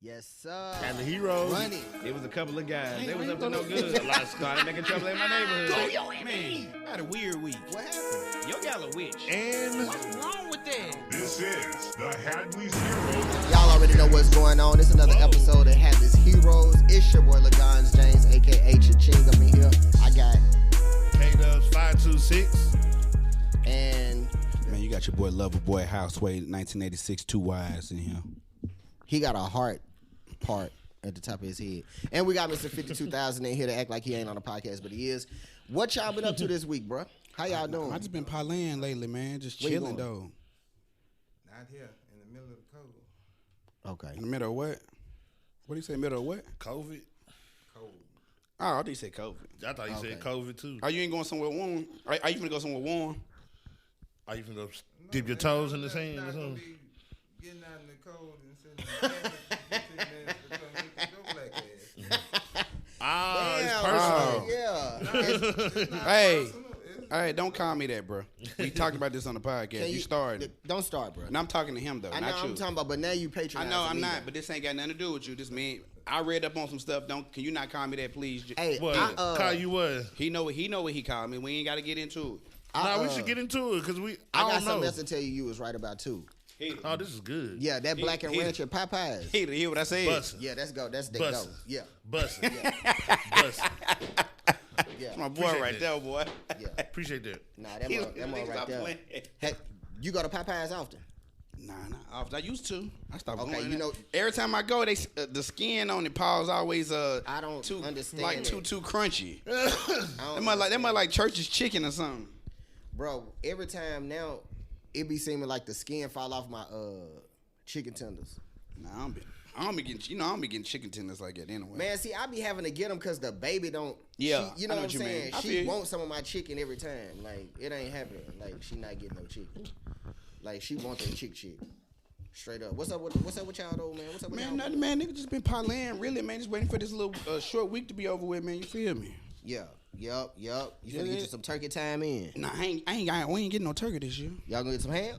Yes, sir. Hadleys Heroez. Money. It was a couple of guys. They was up to no good. A lot of started making trouble in my neighborhood. Go your Man, I had a weird week. What happened? Your gal a witch. And What's wrong with that? this is the Hadleys Heroez. Y'all already know what's going on. It's another episode of Hadleys Heroez. It's your boy Gonz James, a.k.a. Cha-Ching up in here. I got K-Dubs 526. and Man, you got your boy Loverboy Houseway 1986 Two Wise in here. he got a heart part at the top of his head. And we got Mr. 52,000 in here to act like he ain't on the podcast, but he is. What y'all been up to this week, bro? How y'all doing? I just been Playin lately, man. Just Where you chilling, going? though. Not here, in the middle of the cold. Okay. In the middle of what? What do you say, middle of what? COVID. Cold. Oh, I thought you said COVID. I thought you said COVID too. Are you ain't going somewhere warm? Are you finna go somewhere warm? Are you finna dip your toes in the sand or Not gonna something? be getting out in the cold and sitting in the sand for 15 minutes to come get your black ass. Ah, it's Damn, personal. yeah. It's not Hey. personal, it's- Hey, don't call me that, bro. We talked about this on the podcast. Can You started. Don't start, bro. And I'm talking to him, though, I know not you. I'm talking about, but now you I patronizing know I'm me, not, though. but this ain't got nothing to do with you. This mean I read up on some stuff. Can you not call me that, please? Hey, What? I, Call you what? He know what he called me. We ain't got to get into it. Nah, we should get into it because I I got don't something know. else to tell you. You was right about too. Oh, this is good. Yeah, that Black and he- Ranch at Popeyes. He hear what I said? Bussin'. Yeah, that's go. That's the Bussin'. go. Yeah, Bussin'. Bussin'. yeah. That's my boy Appreciate right that. there, boy. Yeah. Appreciate that. Nah, that one right Stop there. playing. Hey, you go to Popeyes often? Nah. I used to. I stopped Okay, going. you there. know- every time I go, they the skin on the paws always I don't too understand like it. too crunchy. I That don't might like church's chicken or something. Bro, every time now, it be seeming like the skin fall off my chicken tenders. Nah, I don't be getting chicken tenders like that anyway. Man, see, I be having to get them because the baby don't. Yeah, you know I know what I'm what you mean. saying. I feel She you. wants some of my chicken every time. Like it ain't happening. Like she not getting no chicken. Like she want that chick. Straight up. What's up with y'all though, man? What's up with Man, y'all? nothing, man. Nigga just been parlaying, really, man. Just waiting for this little short week to be over with, man. You feel me? Yeah. Yup. You finna Yeah. get you some turkey time in. Nah, we ain't getting no turkey this year. Y'all gonna get some ham?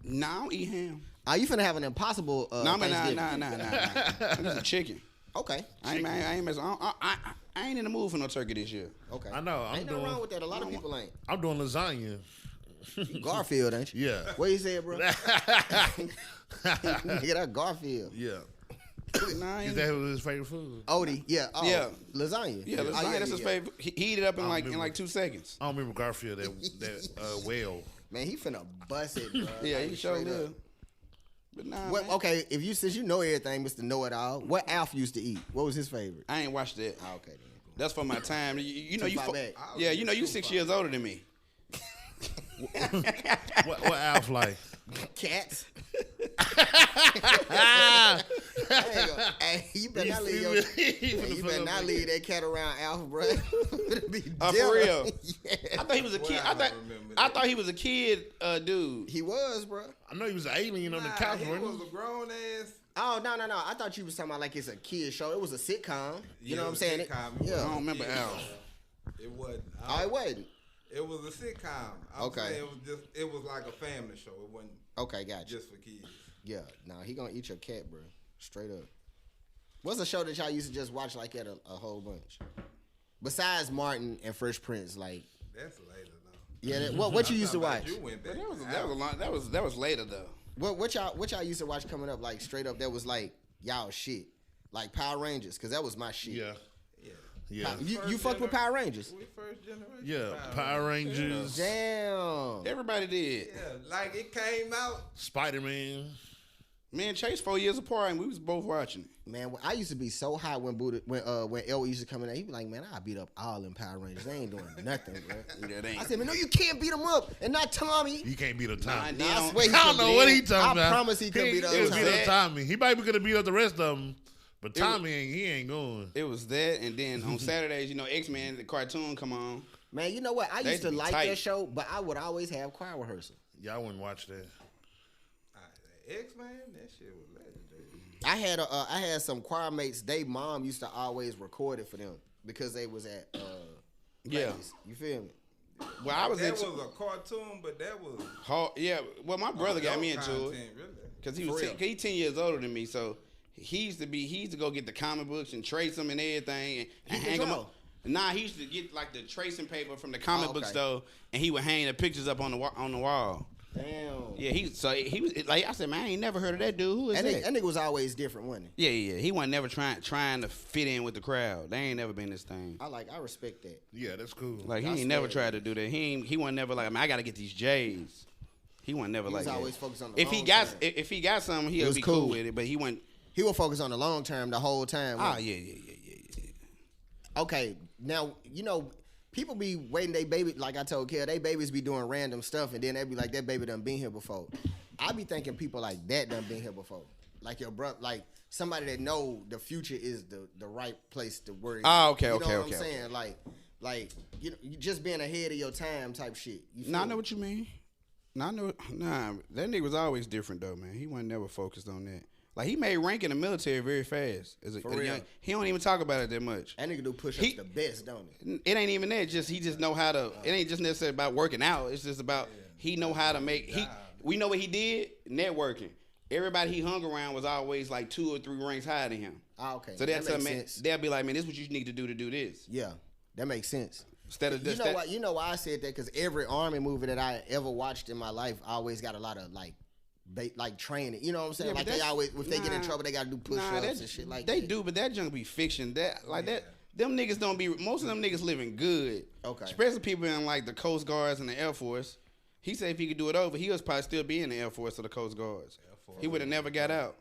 Nah, I don't eat ham. You finna have an impossible Nah, Thanksgiving. nah. I'm just a chicken. Okay. I ain't messing. I ain't in the mood for no turkey this year. Okay. I know, I'm Ain't nothing doing- wrong with that. A lot of people ain't. I'm doing lasagna. Garfield, ain't you? Yeah. What you said, bro? Nigga, that Garfield. Yeah. Nah, I Is ain't. that his favorite food? Odie, yeah. Oh, Yeah. lasagna. Yeah, Oh, lasagna. That's his favorite. He eat it up in remember. like 2 seconds. I don't remember Garfield, that whale. Man, he finna bust it, bro. Yeah, Like, he sure straight did. up. But nah, What, man, okay, since you know everything, Mr. Know It All, what Alf used to eat? What was his favorite? I ain't watched that. Oh, okay, then. That's for my time. You know Too you. far back. Yeah, you know you 6 years older than me. What Alf like? Cats. Hey, you better not leave your, you better not leave that cat around Alf, bro. It'll be For dinner. real. Yeah. I thought he was a kid. Well, I don't remember I that. thought he was a kid, dude. He was, bro. I know he was an alien on the couch, he wasn't was he? a grown ass. Oh, no. I thought you was talking about like it's a kid show. It was a sitcom. You know what I'm it was a saying? sitcom. Yeah. I don't remember Al. It wasn't. Oh, it wasn't. It was a sitcom. I'm Okay. saying it was like a family show. It wasn't Okay, gotcha. just for kids. Yeah, nah, he gonna eat your cat, bro. Straight up. What's a show that y'all used to just watch like at a whole bunch? Besides Martin and Fresh Prince, like, That's later though. yeah. What you used to watch? You went back. That was later though. What y'all used to watch coming up? Like straight up, that was like y'all shit, like Power Rangers, cause that was my shit. Yeah. Yeah. Yeah. You fucked with Power Rangers? We first generation. Yeah. Power Rangers, Damn. Everybody did. Yeah, like it came out. Spider-Man. Me and Chase 4 years apart, and we was both watching it. Man, I used to be so hot when Elwood used to come in there. He'd be like, man, I beat up all them Power Rangers. They ain't doing nothing, bro. Yeah, they ain't. I said, man, no, you can't beat them up, and not Tommy. He can't beat up Nah, Tommy. they I don't- swear he I could don't know beat what him. he talking about. I promise he could beat up He Tommy. beat up Tommy. He might be gonna beat up the rest of them, but It Tommy ain't going. It was that, and then on Saturdays, you know, X-Men, the cartoon come on. Man, you know what? I They used to be like tight. that show, but I would always have choir rehearsal. Y'all wouldn't watch that. X-Men, that shit was legendary. I had some choir mates. They mom used to always record it for them because they was at Yeah. plays. You feel me? Well, I was That into. was a cartoon, but that was Yeah. Well, my brother got me into adult it content, really. because For real. he 10 years older than me, so he used to go get the comic books and trace them and everything and hang them up. Nah, he used to get like the tracing paper from the comic book store, and he would hang the pictures up on the wall. Damn. Yeah, he was like I said, man, I ain't never heard of that dude. Who is that? That nigga was always different, wasn't he? Yeah. He wasn't never trying to fit in with the crowd. They ain't never been this thing. I respect that. Yeah, that's cool. Like he ain't never tried to do that. He wasn't never like, man, I gotta get these J's. He wasn't never like that. He was always focused on the long term. If he got something, he'll be cool with it. But he wasn't. He would focus on the long term the whole time. Yeah. Okay, now people be waiting they baby, like I told Kel, they babies be doing random stuff, and then they be like, that baby done been here before. I be thinking people like that done been here before. Like your brother, like somebody that know the future is the right place to worry. Okay. You know what I'm saying? Like you just being ahead of your time type shit. I know what you mean. Nah, that nigga was always different though, man. He wasn't never focused on that. Like, he made rank in the military very fast. For real. He don't even talk about it that much. That nigga do push-ups the best, don't he? It ain't even that. He just know how to. It ain't just necessarily about working out. It's just about he know how to make. We know what he did. Networking. Everybody he hung around was always like 2 or 3 ranks higher than him. Okay. So they'll be like, man, this is what you need to do this. Yeah, that makes sense. Instead of you know why I said that? Because every Army movie that I ever watched in my life always got a lot of like training, you know what I'm saying? Like they always, if they get in trouble, they gotta do push-ups and shit like that. They do, but that junk be fiction. That them niggas don't be. Most of them niggas living good. Okay. Especially people in like the Coast Guards and the Air Force. He said if he could do it over, he was probably still be in the Air Force or the Coast Guards. He would have never got out.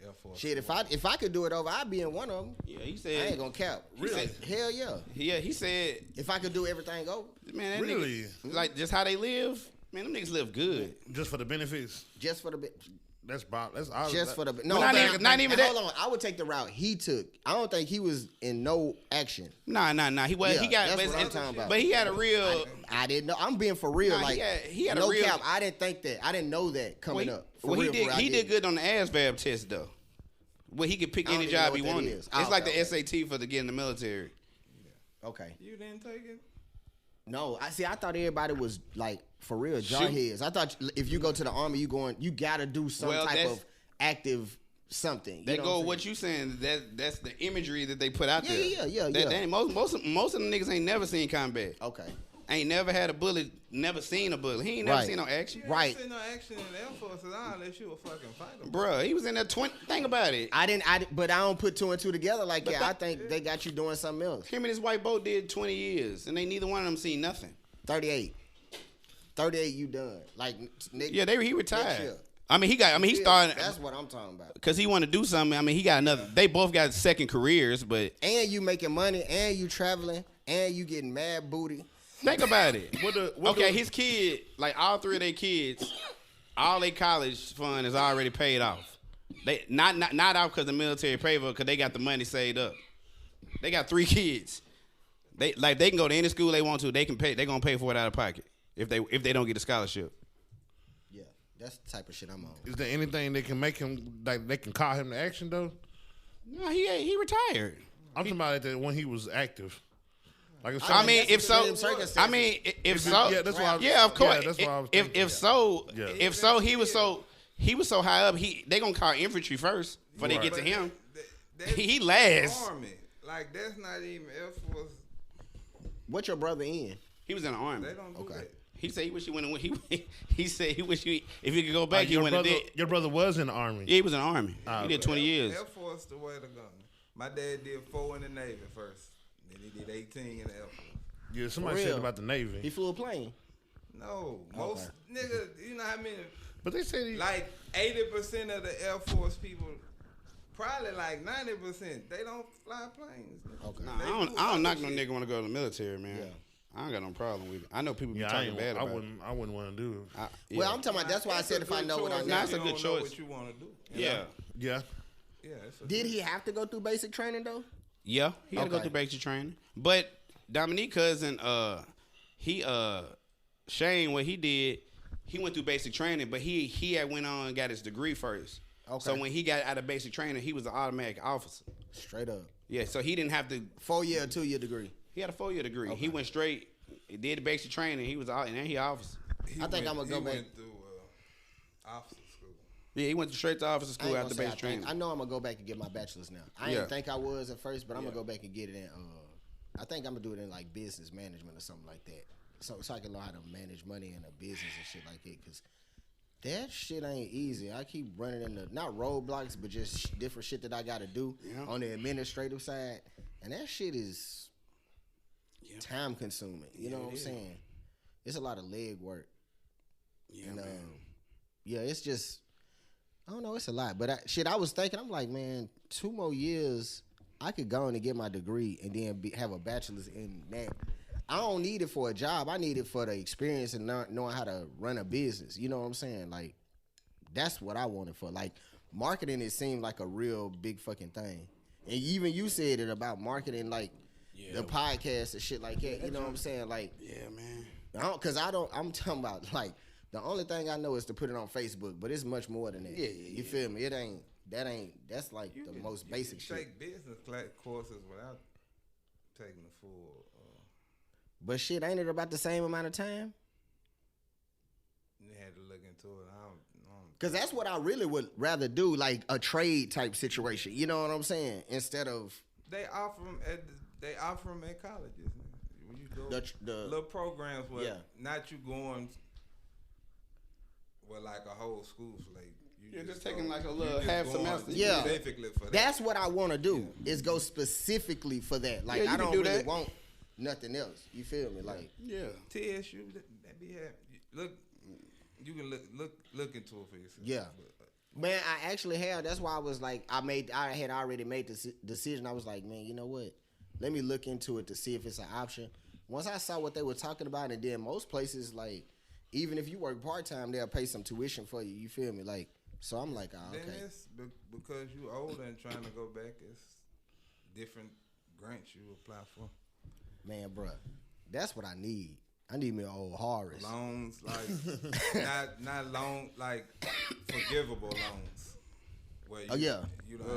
Air Force. Shit, if I could do it over, I'd be in one of them. Yeah, he said. I ain't gonna cap. Really? Hell yeah. Yeah, he said if I could do everything over. Man, that really? Nigga, like just how they live. Man, them niggas live good. Just for the benefits? Just for the bit. That's just for the no. Not even that. Hold on, I would take the route he took. I don't think he was in no action. Nah. He was. Yeah, he got. that's what I'm talking about. But he had a real. I didn't know. I'm being for real. Like he had no a real. Cap. I didn't think that. I didn't know that coming up. He did good on the ASVAB test though. Well, he could pick any job he wanted. It's like the SAT for to get in the military. Okay. You didn't take it? No, I thought everybody was like for real jarheads. I thought if you go to the Army, you gotta do some type of active something. They go what you saying. That's the imagery that they put out there. Yeah. Most of them niggas ain't never seen combat. Okay. Ain't never had a bullet. Never seen a bullet. He ain't never seen no action. You ain't seen no action in the Air Force at all unless you a fucking fighter. Bruh, he was in there 20. Think about it. But I don't put 2 and 2 together like that. I think they got you doing something else. Him and his white boat did 20 years, and they neither one of them seen nothing. 38, you done. Like nigga, yeah, he retired. He started. That's what I'm talking about. Because he want to do something. He got another. They both got second careers, but and you making money, and you traveling, and you getting mad booty. Think about it. His kid, like all 3 of their kids, all their college fund is already paid off. They not out because the military paid for it, because they got the money saved up. They got 3 kids. They can go to any school they want to. They can pay. They gonna pay for it out of pocket if they don't get a scholarship. Yeah, that's the type of shit I'm on. Is there anything they can make him they can call him to action though? No, he retired. I'm talking about that when he was active. Like if so, yeah, that's why of course. Yeah, that's why I was thinking. If so, he was so high up. They gonna call infantry first before they get to him. He last. Army. Like that's not even Air Force. What your brother in? He was in the Army. They don't do that. He said he wish he went. He said he wish if he could go back, he went and did. Your brother was in the Army. Yeah, he was in the Army. He did 20 years. Air Force the way to go. My dad did 4 in the Navy first. Then he did 18 in the Air Force. Yeah, somebody said about the Navy. He flew a plane. No, most nigga, you know how many? But they said like 80% of the Air Force people, probably like 90%, they don't fly planes. Okay. Nah, I don't knock no nigga want to go to the military, man. Yeah. I ain't got no problem with it. I know people be talking bad about it. I wouldn't want to do it. Well, I'm talking about. That's why I said if I know what I know. That's a good choice. What you want to do? Yeah. Yeah. Did he have to go through basic training though? Yeah, he had to go through basic training. But Dominique cousin, Shane, what he did, he went through basic training, but he had went on and got his degree first. Okay. So when he got out of basic training, he was an automatic officer. Straight up. Yeah, so he didn't have to 4-year or 2-year degree. He had a 4-year degree. Okay. He went straight, did the basic training. He was out, and then he officer. I think I'm gonna go back. He went through officer school. Yeah, he went straight to officer school after basic I training. I know I'm gonna go back and get my bachelor's now. I didn't think I was at first, but I'm gonna go back and get it in. I think I'm gonna do it in like business management or something like that. So I can learn how to manage money in a business and shit like that. Cause that shit ain't easy. I keep running into not roadblocks, but just different shit that I gotta do on the administrative side, and that shit is time consuming. You know what I'm saying? It's a lot of leg work. Yeah, and, it's just I don't know. It's a lot, but I was thinking. I'm like, man, 2 more years. I could go in and get my degree and then have a bachelor's in that. I don't need it for a job. I need it for the experience and knowing how to run a business. You know what I'm saying? Like, that's what I want it for. Like, marketing, it seemed like a real big fucking thing. And even you said it about marketing, like, the podcast and shit like that. You know what I'm saying? Like, yeah, man. I'm talking about, like, the only thing I know is to put it on Facebook, but it's much more than that. You feel me? That's like the most basic shit. Take business courses without taking the full. But shit, ain't it about the same amount of time? You had to look into it. Because that's what I really would rather do, like a trade type situation. You know what I'm saying? Instead of they offer them at colleges. When you go the little programs where not you going with like a whole school slate. You're just taking like a little half semester. Yeah, specifically for that. That's what I want to do. Is go specifically for that. Like I don't really want nothing else. You feel me? Like TSU, that be happy. Look, you can look into it for yourself. Yeah, man, I actually have. That's why I was like, I had already made the decision. I was like, man, you know what? Let me look into it to see if it's an option. Once I saw what they were talking about, and then most places, like, even if you work part time, they'll pay some tuition for you. You feel me? Like, so I'm like, okay. Then it's because you older and trying to go back, it's different grants you apply for. Man, bruh, that's what I need. I need me an old Horace. Loans, like not loan, like forgivable loans. Where you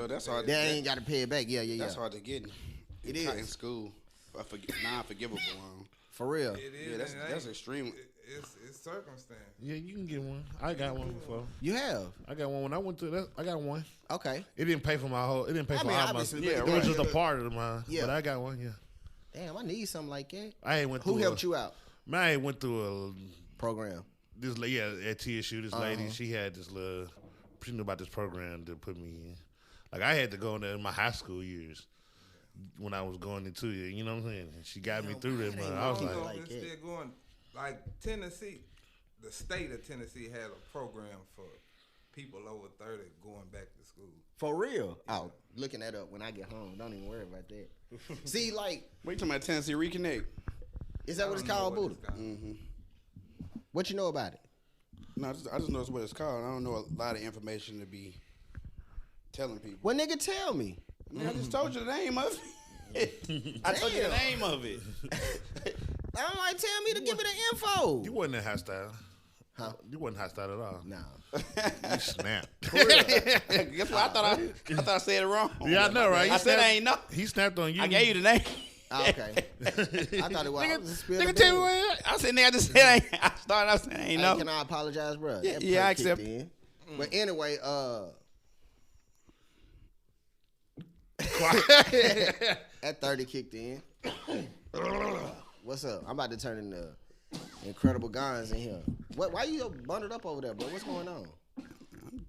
that's hard. They ain't got to pay it back. Yeah. That's hard to get. It is in school. Non-forgivable loan. For real. It is. Yeah, that's extreme. It's circumstance. Yeah, you can get one. I got one before. You have? I got one when I went to that. I got one. Okay. It didn't pay for my whole. It didn't pay for all my. Yeah, it was just a part of mine. Yeah. But I got one. Yeah. Damn, I need something like that. I ain't went. Who helped you out? Man, I went through a program. This at TSU, this lady, she had this little. She knew about this program to put me in. Like I had to go in there in my high school years. When I was going into it, you know what I'm saying? And she got me through that, man. I was like still going. Like Tennessee, the state of Tennessee had a program for people over 30 going back to school. For real? Oh, looking that up when I get home. Don't even worry about that. See, like, what you talking about? Tennessee Reconnect? Is that what it's called, Buddha? Mm-hmm. What you know about it? No, I just know it's what it's called. I don't know a lot of information to be telling people. Well, nigga, tell me. I just told you the name of it. I told you the name of it. I don't like tell me to give me the info. You wasn't in hostile. Huh? You wasn't hostile at all. No. You snapped. Guess what? I thought I said it wrong. Yeah, I know, right? I said I ain't know. He snapped on you. I gave you the name. Oh, okay. I thought it was. Nigga, tell me where. I said, nigga, I just said I started out saying I ain't know. Can I apologize, bro? Yeah, I accept. But anyway, that 30 kicked in. What's up? I'm about to turn into Incredible Gonz in here. Why you bundled up over there, bro? What's going on?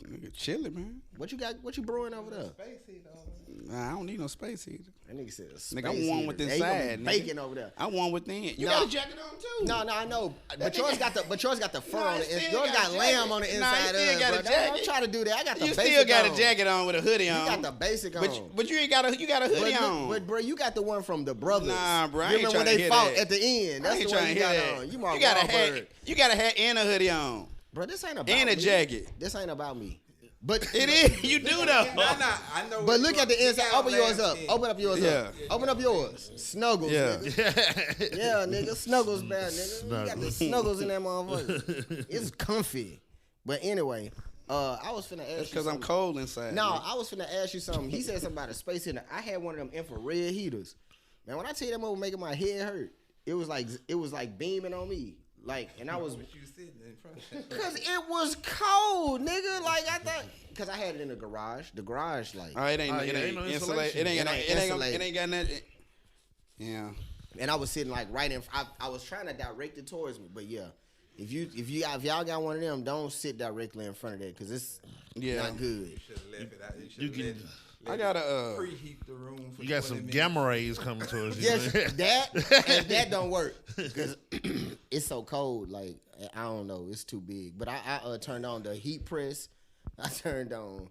Nigga, chilling, man. What you got? What you brewing over there? Space heat over there. Nah, I don't need no space heater. That nigga said space nigga, I'm one with inside. Bacon over there. I one within. You got a jacket on too. No, I know. But yours got the fur on it. Yours got lamb on the inside. You still got a jacket. I'm trying to do that. I got the you basic still got on. a jacket on with a hoodie on. You got the basic on. But you ain't got a hoodie on. But bro, you got the one from the Brothers. Nah, bro. I ain't remember when trying they to fought hear that. at the end? That's the one you got on. You got a hat. You got a hat and a hoodie on. Bro, this ain't about and me. a jacket. This ain't about me. But it is. You do though. I know. But look at the inside. Open yours up. Open up yours up. Open up yours. Snuggles. Yeah. Nigga. Yeah, nigga. Snuggles bad, nigga. You got the snuggles in that motherfucker. It's comfy. But anyway, I was finna ask you. That's because I'm cold inside. No, I was finna ask you something. He said something about a space heater. I had one of them infrared heaters. Man, when I tell you that mother making my head hurt, it was like beaming on me. Like, and I was, What you sitting in front of? cause it was cold, nigga. Like I thought, cause I had it in the garage. The garage, like, it ain't no insulated. It ain't got nothing. Yeah. and I was sitting like right in. I was trying to direct it towards me, but yeah, if y'all got one of them, don't sit directly in front of that, cause it's not good. You should have left it out. You can. I gotta preheat the room. For You got 20 some minutes. gamma rays coming towards you. Yes, that don't work because it's so cold. Like I don't know, it's too big. But I turned on the heat press. I turned on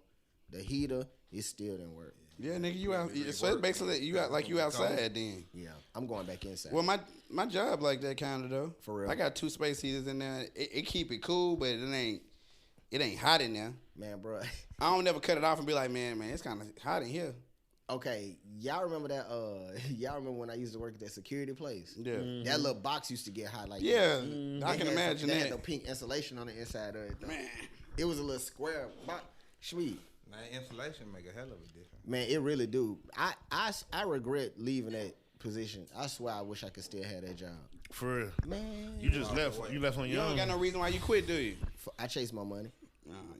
the heater. It still didn't work. Yeah, nigga, you out. So it's basically you outside then. Yeah, I'm going back inside. Well, my job like that kind of though. For real. I got 2 space heaters in there. It keep it cool, but it ain't hot in there. Man, bro. I don't never cut it off and be like, man, it's kind of hot in here. Okay, y'all remember that? Y'all remember when I used to work at that security place? Yeah. That little box used to get hot like Yeah, that. I can imagine They that. had the pink insulation on the inside of it. Though. Man. It was a little square box. Sweet. Now, insulation make a hell of a difference. Man, it really do. I regret leaving that position. I swear I wish I could still have that job. For real. Man. You just left. You left on You your don't own. got no reason why you quit, do you? I chased my money.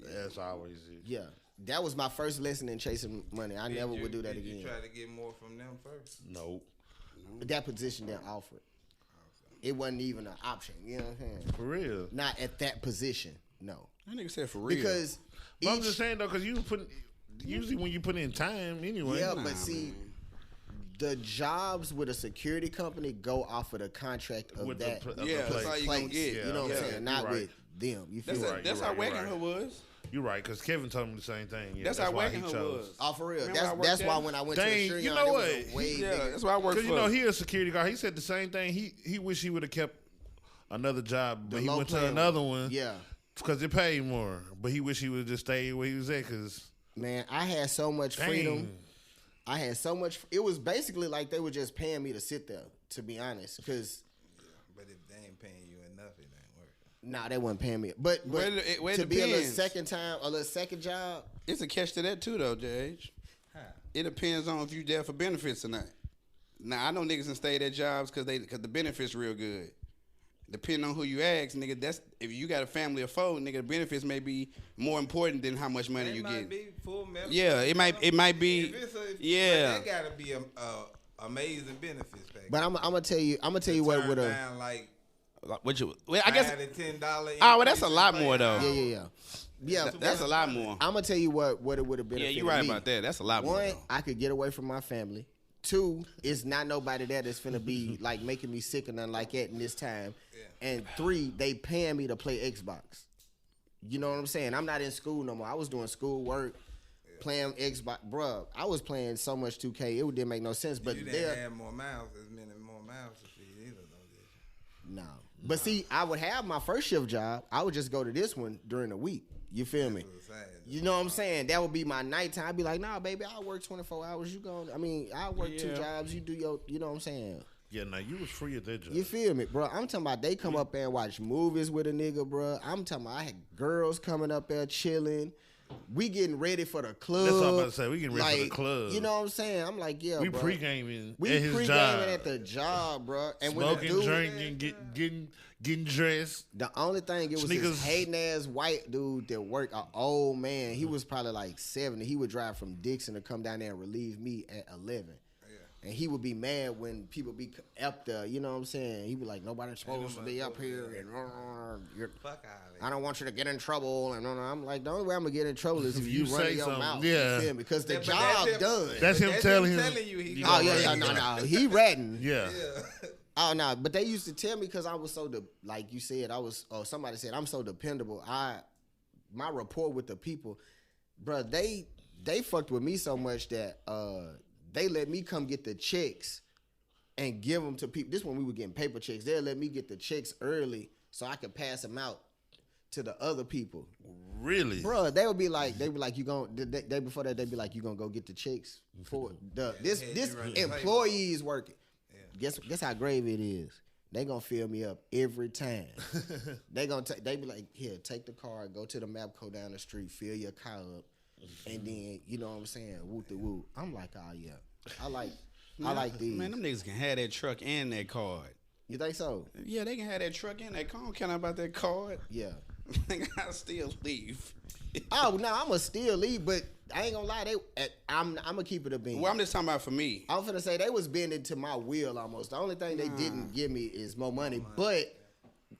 That's always it. Yeah. That was my first lesson in chasing money. I never would do that Did again. you try to get more from them first? Nope. That position didn't offer it. It wasn't even an option. You know what I'm saying? For real. Not at that position. No. That nigga said for real. Because But I'm just saying though, because you put usually when you put in time anyway. yeah, but see, the jobs with a security company go off of the contract of With that the Yeah, that's all you place. gonna get. You know what I'm saying? Not you're right. with them. You feel That's, me? that's you're how right, you're Wackenhood was. You're right, because Kevin told me the same thing. Yeah, That's how why he Wackenhood chose. was. Oh, for real. Remember I worked That's there? why when I went Dang, to the you Shurion, know it was what? a way Yeah, bigger. that's why I worked Because for. you know he a security guard. He said the same thing. He wished he would have kept another job, but he low went to paying another one. one. Yeah. Because it paid more. But he wished he would have just stayed where he was at. Because Man, I had so much freedom. I had so much. It was basically like they were just paying me to sit there, to be honest. Because, But if they ain't paying you enough, it ain't working. nah, they wasn't paying me. But Where it to be a little depends. a little second job, It's a catch to that too, though, Judge. It depends on if you there for benefits or not. Now I know niggas that stay at jobs because the benefits real good. Depending on who you ask, nigga, that's if you got a family of 4, nigga, the benefits may be more important than how much money It you might get. be full medical. Yeah, it might be. Yeah. But that gotta be amazing benefits package. but I'm gonna tell you what would have. down like What you? Well, I guess. $10. Oh, well, that's a lot more though. Yeah. That's a lot more. I'm gonna tell you what it would have been. Yeah, you're right about that. That's a lot more. One, though. I could get away from my family. 2, it's not nobody there that's finna be like making me sick or nothing like that in this time. And 3, they paying me to play Xbox. You know what I'm saying? I'm not in school no more. I was doing school work, playing Xbox. Bruh, I was playing so much 2K, it didn't make no sense. But you didn't have more mouths, as many more mouths to feed either, though, did you? no. But see, I would have my first shift job. I would just go to this one during the week. You feel me? You know what I'm saying? That would be my nighttime. I'd be like, nah, baby, I'll work 24 hours. I work 2 jobs. You do your, you know what I'm saying? Yeah, now you was free at that job. You feel me, bro? I'm talking about they come up there and watch movies with a nigga, bro. I'm talking about I had girls coming up there chilling. We getting ready for the club. That's what I'm about to say. We getting ready for the club. You know what I'm saying? I'm like, yeah, We bro. pre-gaming We at his pre-gaming job. at the job, bro. And when Smoking, the dude, drinking, getting dressed. the only thing, it was Sneakers. this hating ass white dude that worked, an old man. He was probably like 70. He would drive from Dixon to come down there and relieve me at 11. And he would be mad when people be up there, you know what I'm saying? He be like, nobody's supposed to be up here, and Fuck I don't want you to get in trouble. And I'm like, the only way I'm gonna get in trouble is if you run say your something. mouth. Yeah. You feel me? Because the Yeah, but job that's him. done. That's him telling him. you he Oh yeah, no. He ratting. Yeah. Oh no, but they used to tell me because I was so like you said, somebody said I'm so dependable. My rapport with the people, bro, they fucked with me so much that they let me come get the checks and give them to people. This when we were getting paper checks. They'll let me get the checks early so I could pass them out to the other people. Really? Bro, they would be like, you going the day before that, they'd be like, you gonna go get the checks for this employees working. Guess how grave it is. They gonna fill me up every time. They be like, here, take the car, go to the Mapco down the street, fill your car up, and then you know what I'm saying, woo the woo. I'm like, oh yeah, I like these. Man, them niggas can have that truck and that card. You think so? Yeah, they can have that truck in. They don't care about that card. Yeah. I'll still leave. Oh no, I'ma still leave, but I ain't gonna lie. I'm gonna keep it a bean. Well, I'm just talking about for me. I'm finna say they was bending to my will almost. The only thing they didn't give me is more money. But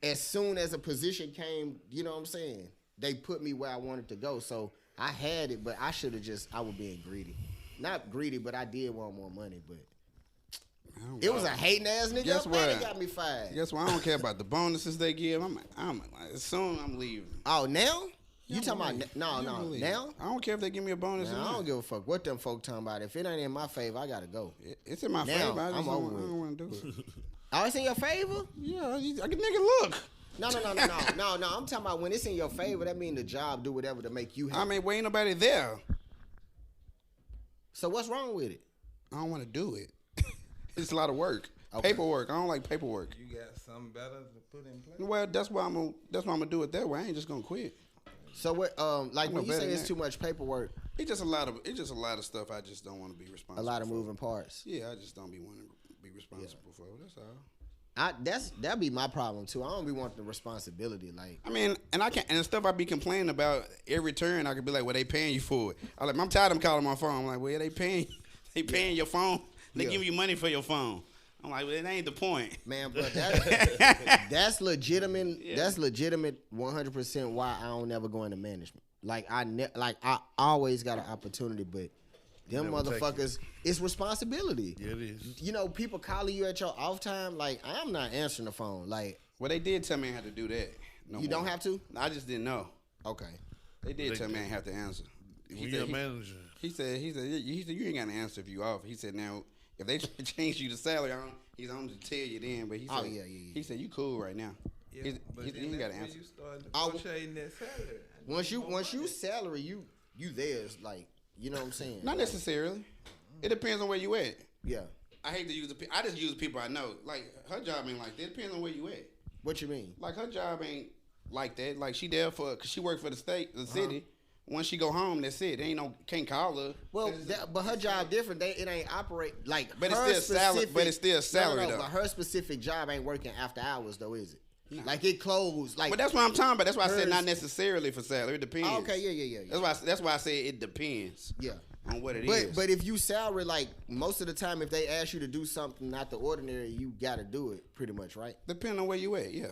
as soon as a position came, you know what I'm saying? They put me where I wanted to go. So I had it, but I should have I was being greedy. Not greedy, but I did want more money. But it was a hating ass nigga. Guess Man, what? they got me fired. Guess what? I don't care about the bonuses they give. I'm as soon I'm leaving. Oh, now? You talking about no, now? I don't care if they give me a bonus or Nah, I not. don't give a fuck what them folk talking about. If it ain't in my favor, I gotta go. It's in my Now, favor. I I'm over don't want to do it. Oh, it's in your favor? Yeah, I can nigga look. No. I'm talking about when it's in your favor. That mean the job do whatever to make you happy. I mean, ain't nobody there. So what's wrong with it? I don't want to do it. It's a lot of work. Okay. Paperwork. I don't like paperwork. You got something better to put in place? Well, that's why I'm gonna do it that way. I ain't just gonna quit. So what? Like I'm when no you better say than it's that. too much paperwork, It's just a lot of stuff I just don't want to be responsible. a lot of for. moving parts. Yeah, I just don't want to be responsible for. That's all. That'd be my problem too. I don't be wanting the responsibility. Like I mean, and the stuff I be complaining about every turn, I could be like, well, they paying you for it. I'm tired of them calling my phone. I'm like, well, they paying your phone. They give you money for your phone. I'm like, well, it ain't the point. man, but that's legitimate. Yeah. That's legitimate. 100% why I don't ever go into management. Like I always got an opportunity, but them Never take motherfuckers, it's responsibility. Yeah, it is. You know, people calling you at your off time. Like I'm not answering the phone. Like Well, they did tell me I had to do that. No you more. don't have to. I just didn't know. Okay. They did tell me I have to answer. When you're a manager, He said you ain't got to answer if you off. He said now if they change you the salary, I'm gonna tell you then. But he said, he said you cool right now. Yeah, but you then ain't got to that's when answer. you start I- negotiating that salary. Once you salary, you theirs. Like you know what I'm saying. Not Like, necessarily. It depends on where you at. Yeah. I hate to use I just use people I know. Like her job ain't like that. It depends on where you at. What you mean? Like her job ain't like that. Like she there cause she work for the city. Once she go home, that's it. Can't call her. Well, but her job different. It ain't operate like. But it's her still salary. specific- But it's still salary no, though. But her specific job ain't working after hours though, is it? Like it closed. Like. But that's what I'm talking about. That's why I said hers- not necessarily for salary. It depends. Oh, okay. Yeah. That's why I say it depends. Yeah. On what it is. But if you salary, like most of the time, if they ask you to do something not the ordinary, you got to do it pretty much, right? Depending on where you at, yeah.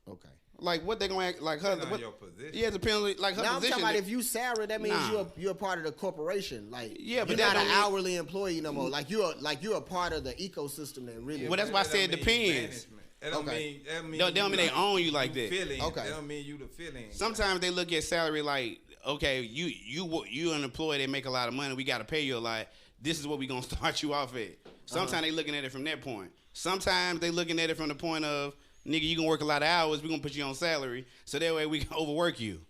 Okay. Like what they gonna act like her? Depending on your position. Yeah, depending on, like her Now I'm position. talking about if you salary, that means Nah. you're a part of the corporation. Like Yeah, but you're that not an don't mean- hourly employee no more. Like you're a part of the ecosystem that really. Well, that's why I said it That don't mean depends. management. That don't Okay. mean. They don't mean they own you like that. Feeling. Okay. That don't mean you the feeling. Sometimes they look at salary like, okay, you an employee, they make a lot of money, we got to pay you a lot. This is what we gonna start you off at. Sometimes they looking at it from that point. Sometimes they looking at it from the point of, nigga, you gonna work a lot of hours, we gonna put you on salary, so that way we can overwork you.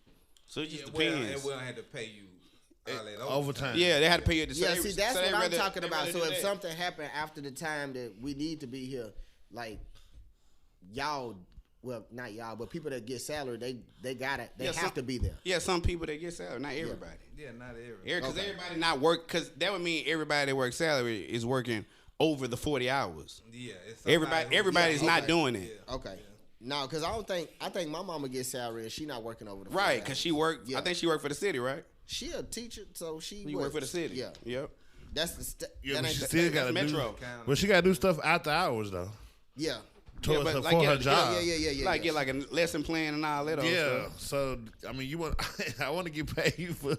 So it just depends. And we'll have to pay you all that overtime. Yeah, they had to pay you the Yeah, same. see, that's so what they I'm rather- talking they about. rather So do if that. something happened after the time that we need to be here, like y'all, well, not y'all, but people that get salary, they got it. They Yeah, have to be there. Yeah, some people that get salary, not everybody. Yeah, not every. Because Okay. everybody not work, because that would mean everybody that works salary is working over the 40 hours. Yeah, it's Everybody's not okay. doing it. Okay. No, because I think my mama gets salary and she not working over the 40 Right, because hours. she worked, Yeah. I think she worked for the city, right? She a teacher, so she You work for the city. Yeah, Yep. that's the Yeah, that but ain't she the- still got to do. Metro. Well, she got to do stuff after hours though. yeah. Towards but her, like, for yeah, her job. Yeah. Like get like a lesson plan and all that other Yeah, stuff. so I mean, you want I want to get paid for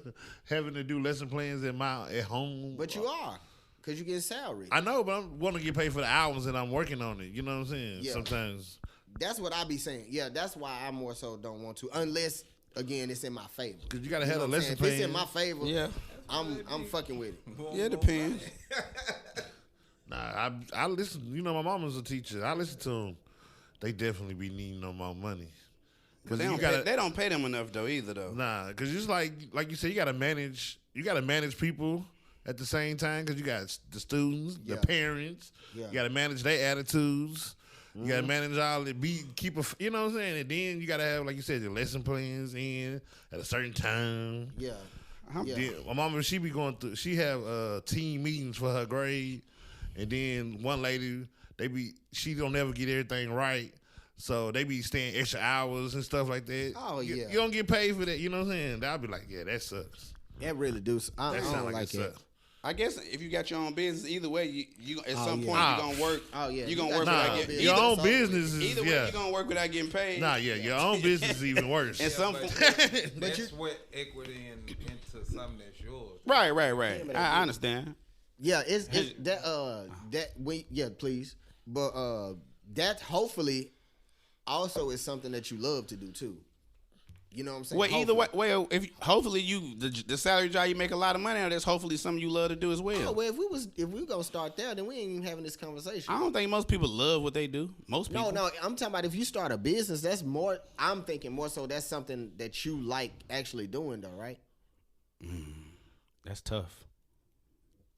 having to do lesson plans at home. But you are, because you get salary. I know, but I want to get paid for the hours that I'm working on it. You know what I'm saying? Yeah. Sometimes. That's what I be saying. Yeah, that's why I more so don't want to, unless again it's in my favor. Cause you gotta You have know a what I'm lesson saying? If it's plan. in my favor, Yeah. I'm fucking with it. Yeah, it depends. Nah, I listen. You know, my mama's a teacher. I listen to them. They definitely be needing no more money. But they don't pay them enough though either though. Nah, because it's like you said, you gotta manage people at the same time because you got the students, Yeah. the parents. Yeah. You gotta manage their attitudes. You gotta manage all the you know what I'm saying, and then you gotta have, like you said, the lesson plans in at a certain time. Yeah. Yeah. Then my mama, she have team meetings for her grade, and then one lady she don't never get everything right. So they be staying extra hours and stuff like that. Oh, yeah. You don't get paid for that. You know what I'm saying? I'll be like, yeah, that sucks. That really do. I That don't sound like it it. sucks. I guess if you got your own business, either way, you at some point Nah. you're gonna work. Oh, yeah. You're gonna You work got without your getting. Your own Either- business is, Either way, yeah. you're gonna work without getting paid. Nah, yeah, your own business is even worse. And some, But But you- sweat equity into something that's yours. right. I understand. Yeah, it's that please. But that hopefully also is something that you love to do too. You know what I'm saying? Well, either way, Hopefully. if hopefully the salary job you make a lot of money on, that's hopefully something you love to do as well. Oh, well, if we gonna start there, then we ain't even having this conversation. I don't think most people love what they do. Most people. No, I'm talking about if you start a business, that's more. I'm thinking more so that's something that you like actually doing, though, right? That's tough.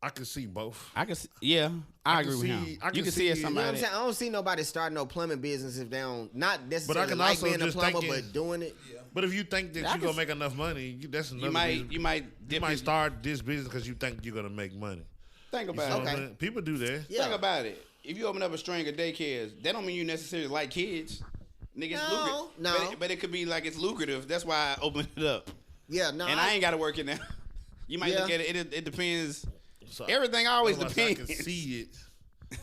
I can see both. I can, I I agree can with see- him. I You can can see see- it You know what I'm somebody. saying? I don't see nobody starting no plumbing business if they don't not necessarily can like also being a just plumber, thinking- but doing it. But if you think that I you're can gonna make enough money, that's another You might business. you might You dip might in- start this business because you think you're gonna make money. think You about know it. what I'm Okay. saying? People do that. Yeah. Think about it. If you open up a string of daycares, that don't mean you necessarily like kids. Nigga, it's No, lucrative. no. But it could be like it's lucrative. That's why I opened it up. Yeah, no, And I ain't got to work it now. You might Yeah. look at it. It depends. So, Everything always otherwise I depends. can see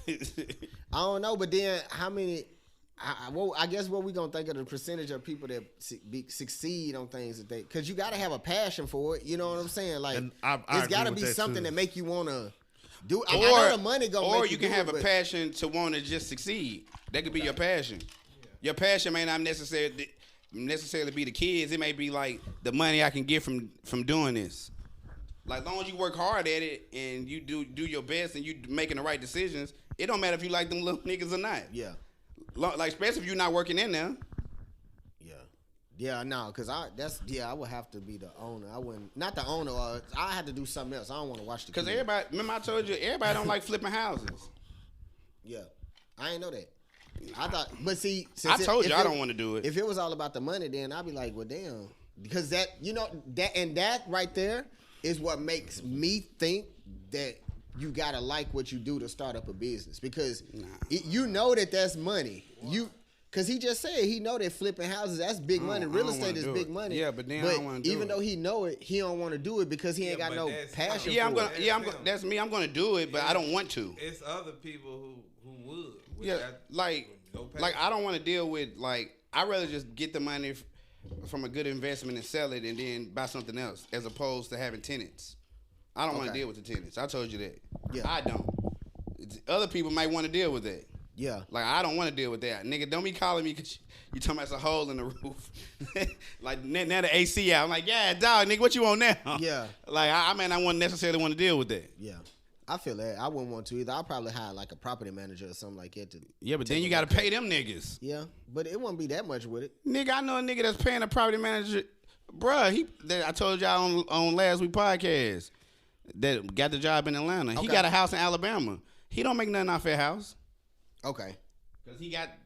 it. I don't know, but then how many? I guess what we gonna think of the percentage of people that succeed on things that they, because you got to have a passion for it. You know what I'm saying? Like And I it's agree got to with be that, something too. that make you wanna do. I know the money gonna or make you do can have it, a but- passion to want to just succeed. That could be your passion. Your passion may not necessarily be the kids. It may be like the money I can get from doing this. Like, as long as you work hard at it and you do your best and you making the right decisions, it don't matter if you like them little niggas or not. Yeah, Like, especially if you're not working in there. yeah, no, because I would have to be the owner. I wouldn't, not the owner. I had to do something else. I don't want to watch the. Because kids. everybody, remember I told you, everybody don't like flipping houses. Yeah, I ain't know that. I thought, but see, I told you if I don't want to do it. If it was all about the money, then I'd be like, well, damn, because that, that right there is what makes me think that you gotta like what you do to start up a business, because you know that's money. Because he just said he know that flipping houses, that's big money. Real don't estate wanna is do big it. money. Yeah, but then I don't wanna do even it. though he know it, he don't want to do it because he ain't got but no that's passion. Yeah, I'm for gonna. it. Yeah, that's me. I'm gonna do it, but I don't want to. It's other people who would. with Yeah, that- like with no passion. I don't want to deal with, like, I'd rather just get the money from a good investment and sell it and then buy something else, as opposed to having tenants. I don't want to Okay. deal with the tenants. I told you that. Yeah. I don't. Other people might want to deal with that. Yeah. Like, I don't want to deal with that. Nigga, don't be calling me because you talking about it's a hole in the roof. Like, now the AC out. I'm like, yeah, dog, nigga, what you want now? Yeah. Like, I wouldn't necessarily want to deal with that. Yeah. I feel that. I wouldn't want to either. I'll probably hire like a property manager or something like that to. Yeah, but then you got to pay them niggas. Yeah, but it wouldn't be that much with it. Nigga, I know a nigga that's paying a property manager. Bruh, I told y'all on last week podcast that got the job in Atlanta. He Okay. got a house in Alabama. He don't make nothing off that house. Okay. Cause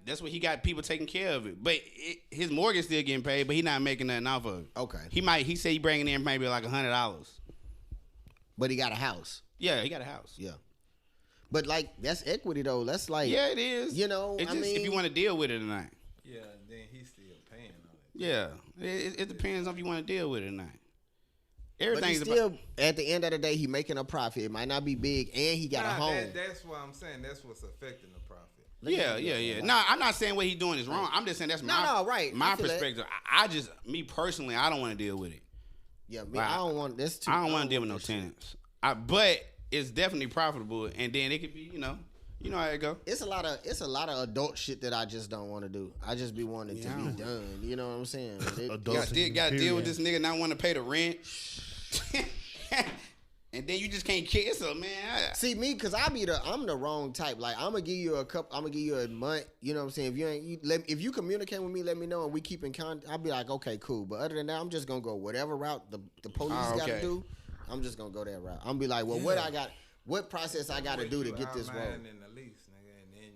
that's what he got people taking care of it. But his mortgage still getting paid, but he not making nothing off of it. Okay. He said he bringing in maybe like $100. But he got a house. Yeah, he got a house. Yeah. But like that's equity though. That's like Yeah, it is. You know, it's I just if mean- you want to deal with it or not. Yeah, then he's still paying on it. Yeah, it depends on if you want to deal with it or not. But Everything's he still at the end of the day he making a profit. It might not be big and he got a home. That's what I'm saying. That's what's affecting the profit. Yeah. No, I'm not saying what he's doing is wrong. I'm just saying that's right. I my feel that. perspective. I just, me personally, I don't want to deal with it. Yeah, Like, I don't want this too. I don't want to deal with no this shit. tenants. But it's definitely profitable, and then it could be, you know how it go. It's a lot of adult shit that I just don't want to do. I just be wanting it to be done. You know what I'm saying? Adult You got to deal with this nigga not want to pay the rent, and then you just can't kiss her, man. See me, cause I'm the wrong type. Like I'm gonna give you a month. You know what I'm saying? If you communicate with me, let me know, and we keep in contact. I'll be like, okay, cool. But other than that, I'm just gonna go whatever route the police got to do. I'm just gonna go that route. I'm be like, well, what process I got to do to get this road? road? In the lease, nigga, and then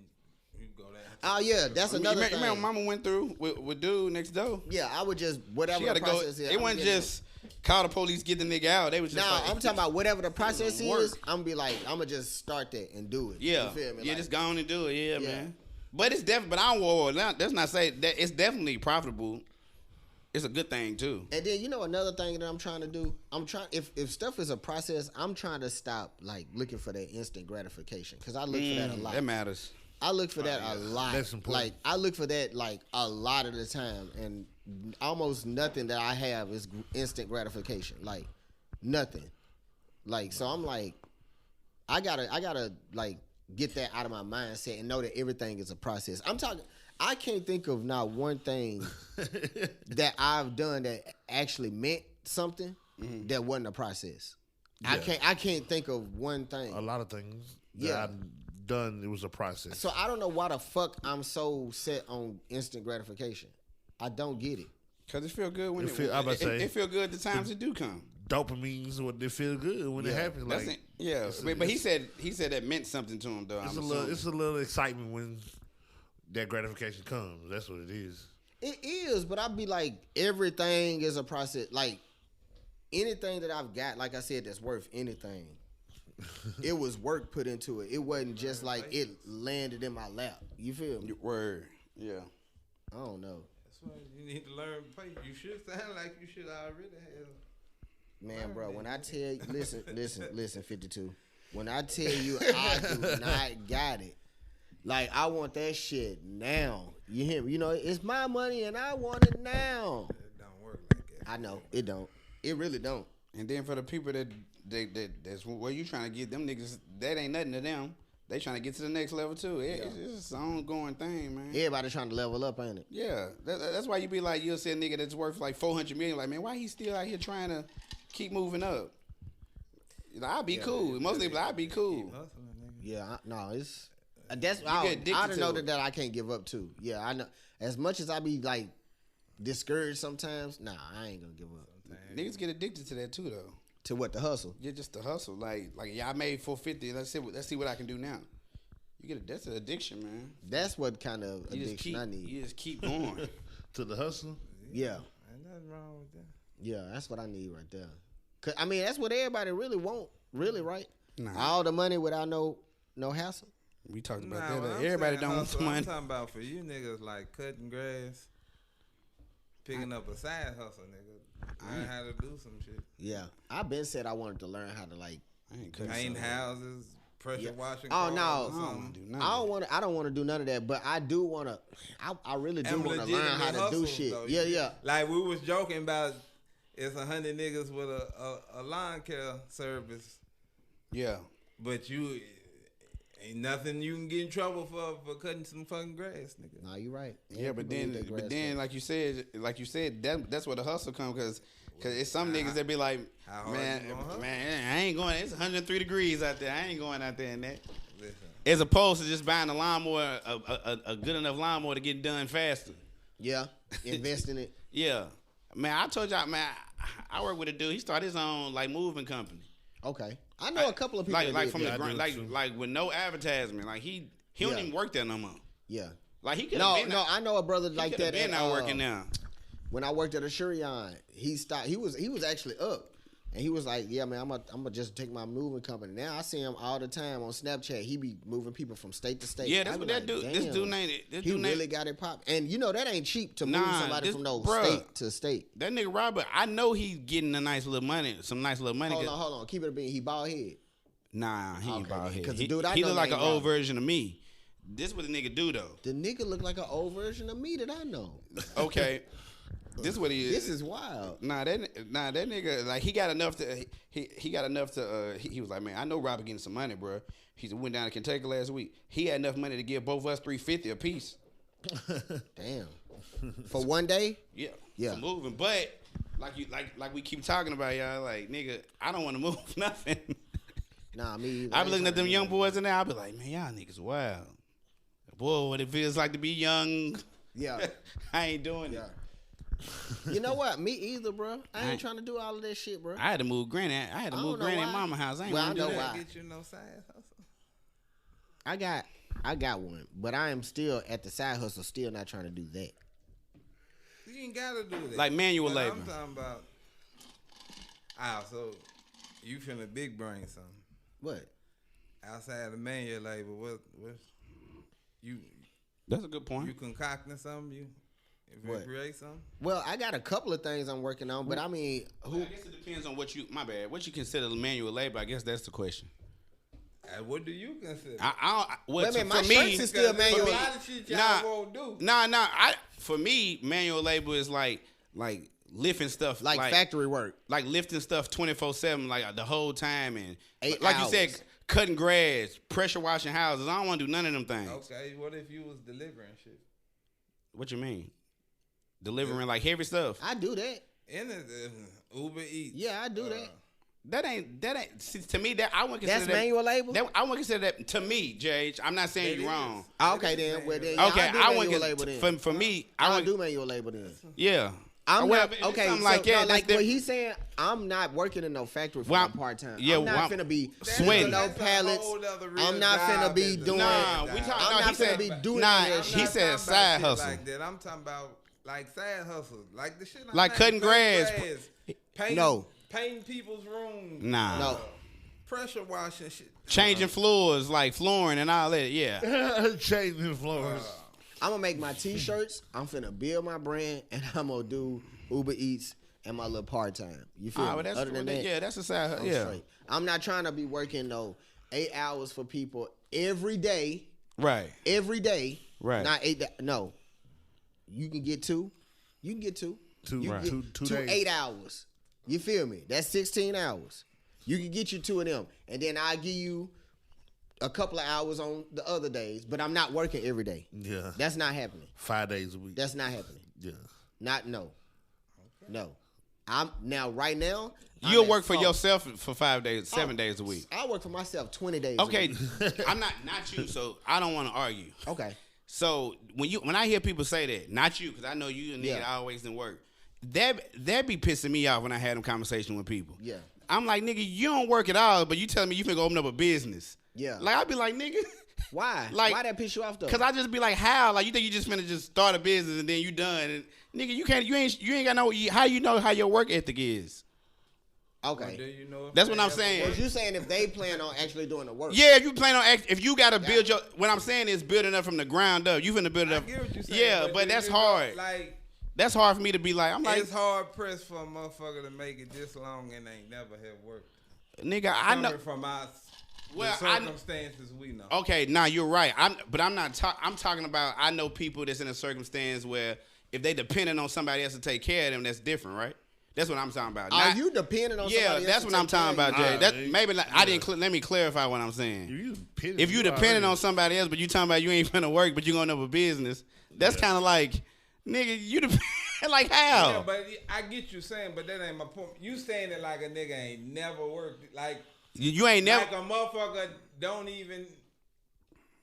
you go down. Oh yeah, that's another thing. Remember, Mama went through with dude next door. Yeah, I would just whatever She got to go. process is. It wasn't just call the police, get the nigga out. They was just Nah, like, I'm talking about whatever the process work. is. I'm gonna be like, I'm gonna just start that and do it. Yeah, You feel me? yeah, Like, just go on and do it. Yeah, Yeah. man. But it's definitely. But I don't war. That's not say that it's definitely profitable. It's a good thing too. and then you know another thing that I'm trying to do. I'm trying if stuff is a process, I'm trying to stop like looking for that instant gratification because I look for that a lot. That matters. I look for that a lot. That's important. Like I look for that like a lot of the time, and almost nothing that I have is instant gratification. Like nothing. Like so, I'm like, I gotta like get that out of my mindset and know that everything is a process. I'm talking. I can't think of not one thing that I've done that actually meant something that wasn't a process. Yeah. I can't think of one thing. A lot of things that Yeah. I've done, it was a process. So I don't know why the fuck I'm so set on instant gratification. I don't get it. Cause it feel good when It feel- I about to say- it feel good the times it do come. Dopamines, what they feel good when it happens. That's Like it. Yeah, but he said that meant something to him though. it's a little excitement when that gratification comes. That's what it is. It is, but I'd be like, everything is a process. Like anything that I've got, like I said, that's worth anything. It was work put into it. It wasn't just like it landed in my lap. You feel me? Word. Yeah. I don't know. That's why you need to learn to play. You should sound like you should already have. Man, bro, when I tell you, listen, 52. When I tell you I do not got it, like I want that shit now. You hear me? You know, it's my money and I want it now. It don't work like that. I know it don't. It really don't. And then for the people that's what you trying to get them niggas, that ain't nothing to them. They trying to get to the next level too. It's an ongoing thing, man. Everybody trying to level up, ain't it? Yeah, that's why you be like, you'll see a nigga that's worth like $400 million. Like, man, why he still out here trying to keep moving up? You know, I'd be cool. Most niggas, I'd be cool. Hustling, nigga. Yeah, no, it's that's get I addicted to know it. that I can't give up too. Yeah, I know. As much as I be like discouraged sometimes, nah, I ain't gonna give up. Niggas get addicted to that too, though. To what, the hustle? Yeah, just the hustle. Like yeah, I made $450. Let's see what I can do now. That's an addiction, man. That's what kind of addiction I need. You just keep going. To the hustle. Yeah, Ain't nothing wrong with that. yeah, that's what I need right there. 'Cause, I mean, that's what everybody really want, really, right? Nah. All the money without no hassle. We talked about Nah, that. when I'm Everybody saying don't want hustle, the I'm money. talking about for you niggas like cutting grass, picking up a side hustle, nigga. Learn how to do some shit. Yeah, I've been said I wanted to learn how to like. I ain't cutting Paint something. houses, pressure washing. Oh, cars no. or I don't something. want to do nothing. I don't want to do none of that, but I do want to. I really do And want to learn how legitimate to do hustles, shit. though. Yeah. Like we was joking about, it's 100 niggas with a lawn care service, Yeah. but you ain't nothing you can get in trouble for cutting some fucking grass, nigga. Nah, you right. Yeah, but People need that grass then, cut. like you said, that's where the hustle come because it's some niggas that be like, How hard man, you gonna hustle? I ain't going. It's 103 degrees out there. I ain't going out there in that. Listen, As opposed to just buying a lawnmower, a good enough lawnmower to get done faster. Yeah, invest in it. Yeah, man. I told y'all, man. I work with a dude. He started his own like moving company. Okay, I know a couple of people. that Like did from that. the ground, like with no advertisement. Like he don't Yeah. even work there no more. Yeah. Like he could No, have been. I know a brother he like coulda that. been at, not working now. When I worked at a Shurion, he stopped. He was actually up, and he was like, "Yeah, man, I'm gonna just take my moving company." Now I see him all the time on Snapchat. He be moving people from state to state. Yeah, that's I be what that like, dude. This damn, dude named it. This He dude really named got it pop, and you know that ain't cheap to move Nah, somebody this- from no bruh. state to state. that nigga Robert. I know he's getting a nice little money, some nice little money. Hold on, keep it a bean. He bald head. Nah, he ain't Okay, bald head. 'cause the He, dude I he know look like an named old Robert. version of me. This what the nigga do though. The nigga look like an old version of me that I know. Okay, this what he is. This is wild. Nah, that nigga like he got enough to he got enough to he was like, man, I know Robert getting some money, bro. He went down to Kentucky last week. He had enough money to give both of us $350 a piece. Damn. For one day. Yeah, Yeah. for moving. But like we keep talking about, y'all, like nigga, I don't want to move nothing. Nah, me either. I be looking at them young boys in there. I be like, man, y'all niggas wild. Boy, what it feels like to be young. Yeah. I ain't doing Yeah. it. You know what? Me either, bro. I ain't ain't- trying to do all of that shit, bro. I had to move granny. I had to I move don't know granny why. and mama house. I ain't Well, want to I do know that. why. get you no side hustle. I got one, but I am still at the side hustle, still not trying to do that. You ain't gotta do that. Like manual But labor. I'm talking about So you finna big brain something. What? Outside the manual label, what you? That's a good point. You concocting something? You create something? Well, I got a couple of things I'm working on, but I mean, I guess it depends on what you consider manual labor. I guess that's the question. What do you consider? My shirts is still manual. A lot of shit y'all won't do. For me, manual labor is like lifting stuff, like factory work, like lifting stuff 24/7, like the whole time, and 8 like hours. you said, cutting grass, pressure washing houses. I don't want to do none of them things. Okay, what if you was delivering shit? What you mean? Delivering like heavy stuff? I do that. In Uber Eats. Yeah, I do that. That ain't. See, to me, that I wouldn't consider That's manual labor. I wouldn't consider that to me, Jage. I'm not saying you're wrong. Okay, then. Well, then. Okay, I wouldn't manual labor then. For me, I don't do manual labor then. Yeah. I'm well, not okay. Something So, like that. no, like what he's saying, I'm not working in no factory for part time. Yeah, I'm not finna be sweating. no pallets. I'm not finna be doing. Nah, we talking. I'm not finna be doing that shit. He said side hustle. Like that. I'm talking about like side hustle, like the shit. Like cutting grass. Painting people's rooms. Nah. No. Pressure washing shit. Changing floors, like flooring and all that. Yeah. Changing floors. I'm gonna make my t-shirts. I'm finna build my brand, and I'm gonna do Uber Eats and my little part time. You feel me? Other than that, yeah, that's a side. straight. I'm not trying to be working 8 hours for people every day. Right. Every day. Right. Not 8. No. You can get 2. You can get 2. Two Two days. 8 hours. You feel me? That's 16 hours. You can get you 2 of them, and then I'll give you a couple of hours on the other days, but I'm not working every day. Yeah. That's not happening. 5 days a week. That's not happening. Yeah. No. I'm now right now. You'll work for yourself for 5 days, 7 days a week. I work for myself 20 days. Okay, a week. I'm not you, so I don't want to argue. Okay. So when I hear people say that, not you, because I know you and nigga always didn't work. That be pissing me off when I had them conversations with people. Yeah. I'm like, nigga, you don't work at all, but you telling me you finna open up a business. Yeah. Like I'd be like, nigga. Why? Like, why that piss you off though? Cause I just be like, how? Like you think you just finna just start a business and then you done? And nigga, you ain't got no. How you know how your work ethic is? Okay. Well, do you know That's what I'm saying. Was you saying if they plan on actually doing the work? Yeah, if you plan on if you gotta build your. What I'm saying is building up from the ground up. You finna build it up. I get what you're saying, yeah, but that's hard. Like. That's hard for me to be like. I'm like, it's hard pressed for a motherfucker to make it this long and ain't never have worked. Nigga, I know. From us, well, the circumstances we know. Okay, nah, you're right. I'm not. I'm talking about. I know people that's in a circumstance where if they depending on somebody else to take care of them, that's different, right? That's what I'm talking about. Are you depending on? Yeah, somebody that's else what I'm talking about, Jay. That maybe I didn't. Let me clarify what I'm saying. If you depending on somebody else, but you talking about you ain't finna work, but you gonna have a business, that's kind of like, nigga, you depend. Like how? Yeah, but I get you saying, but that ain't my point. You saying it like a nigga ain't never worked. Like you ain't never. Like a motherfucker don't even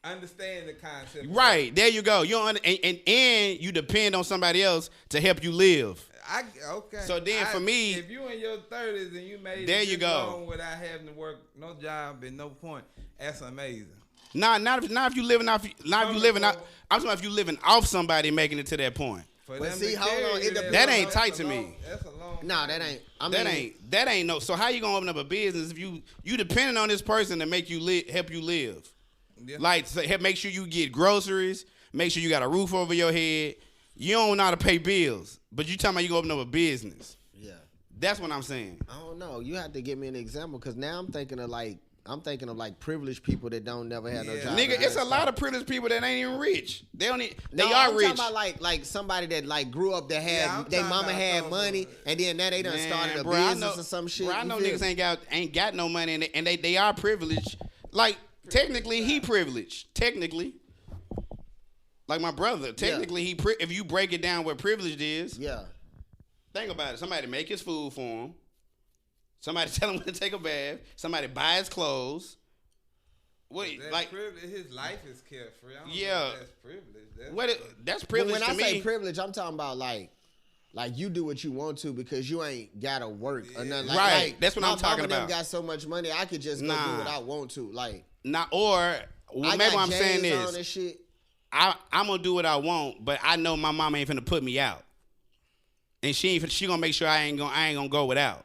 understand the concept. Right there, you go. You don't and you depend on somebody else to help you live. Okay. So then, for me, if you in your 30s and you made there it you go long without having to work no job and no point, that's amazing. Not if you living off. Not if you living off. I'm talking about if you living off somebody making it to that point. But see, hold on. That ain't tight to me. That's a long. No, that ain't. That ain't no. So how you gonna open up a business if you depending on this person to make you help you live? Yeah. Like make sure you get groceries. Make sure you got a roof over your head. You don't know how to pay bills, but you talking about you gonna open up a business. Yeah. That's what I'm saying. I don't know. You have to give me an example because now I'm thinking of privileged people that don't never have no job. Nigga, it's a lot of privileged people that ain't even rich. They are rich. I'm talking about like somebody that like grew up that had their mama had money and then now they done started a business or some shit. Bro, I know niggas ain't got no money and they are privileged. Like technically he privileged. Technically. Like my brother, technically if you break it down what privileged is. Yeah. Think about it. Somebody make his food for him. Somebody tell him when to take a bath. Somebody buy his clothes. Like his life is carefree. I don't know if that's privilege. That's privilege to me. When I say privilege, I'm talking about like you do what you want to because you ain't gotta work or nothing. Right. That's what I'm talking about. My mama got so much money, I could just go do what I want to. Like maybe what I'm saying is I'm gonna do what I want, but I know my mama ain't finna put me out, and she gonna make sure I ain't gonna go without.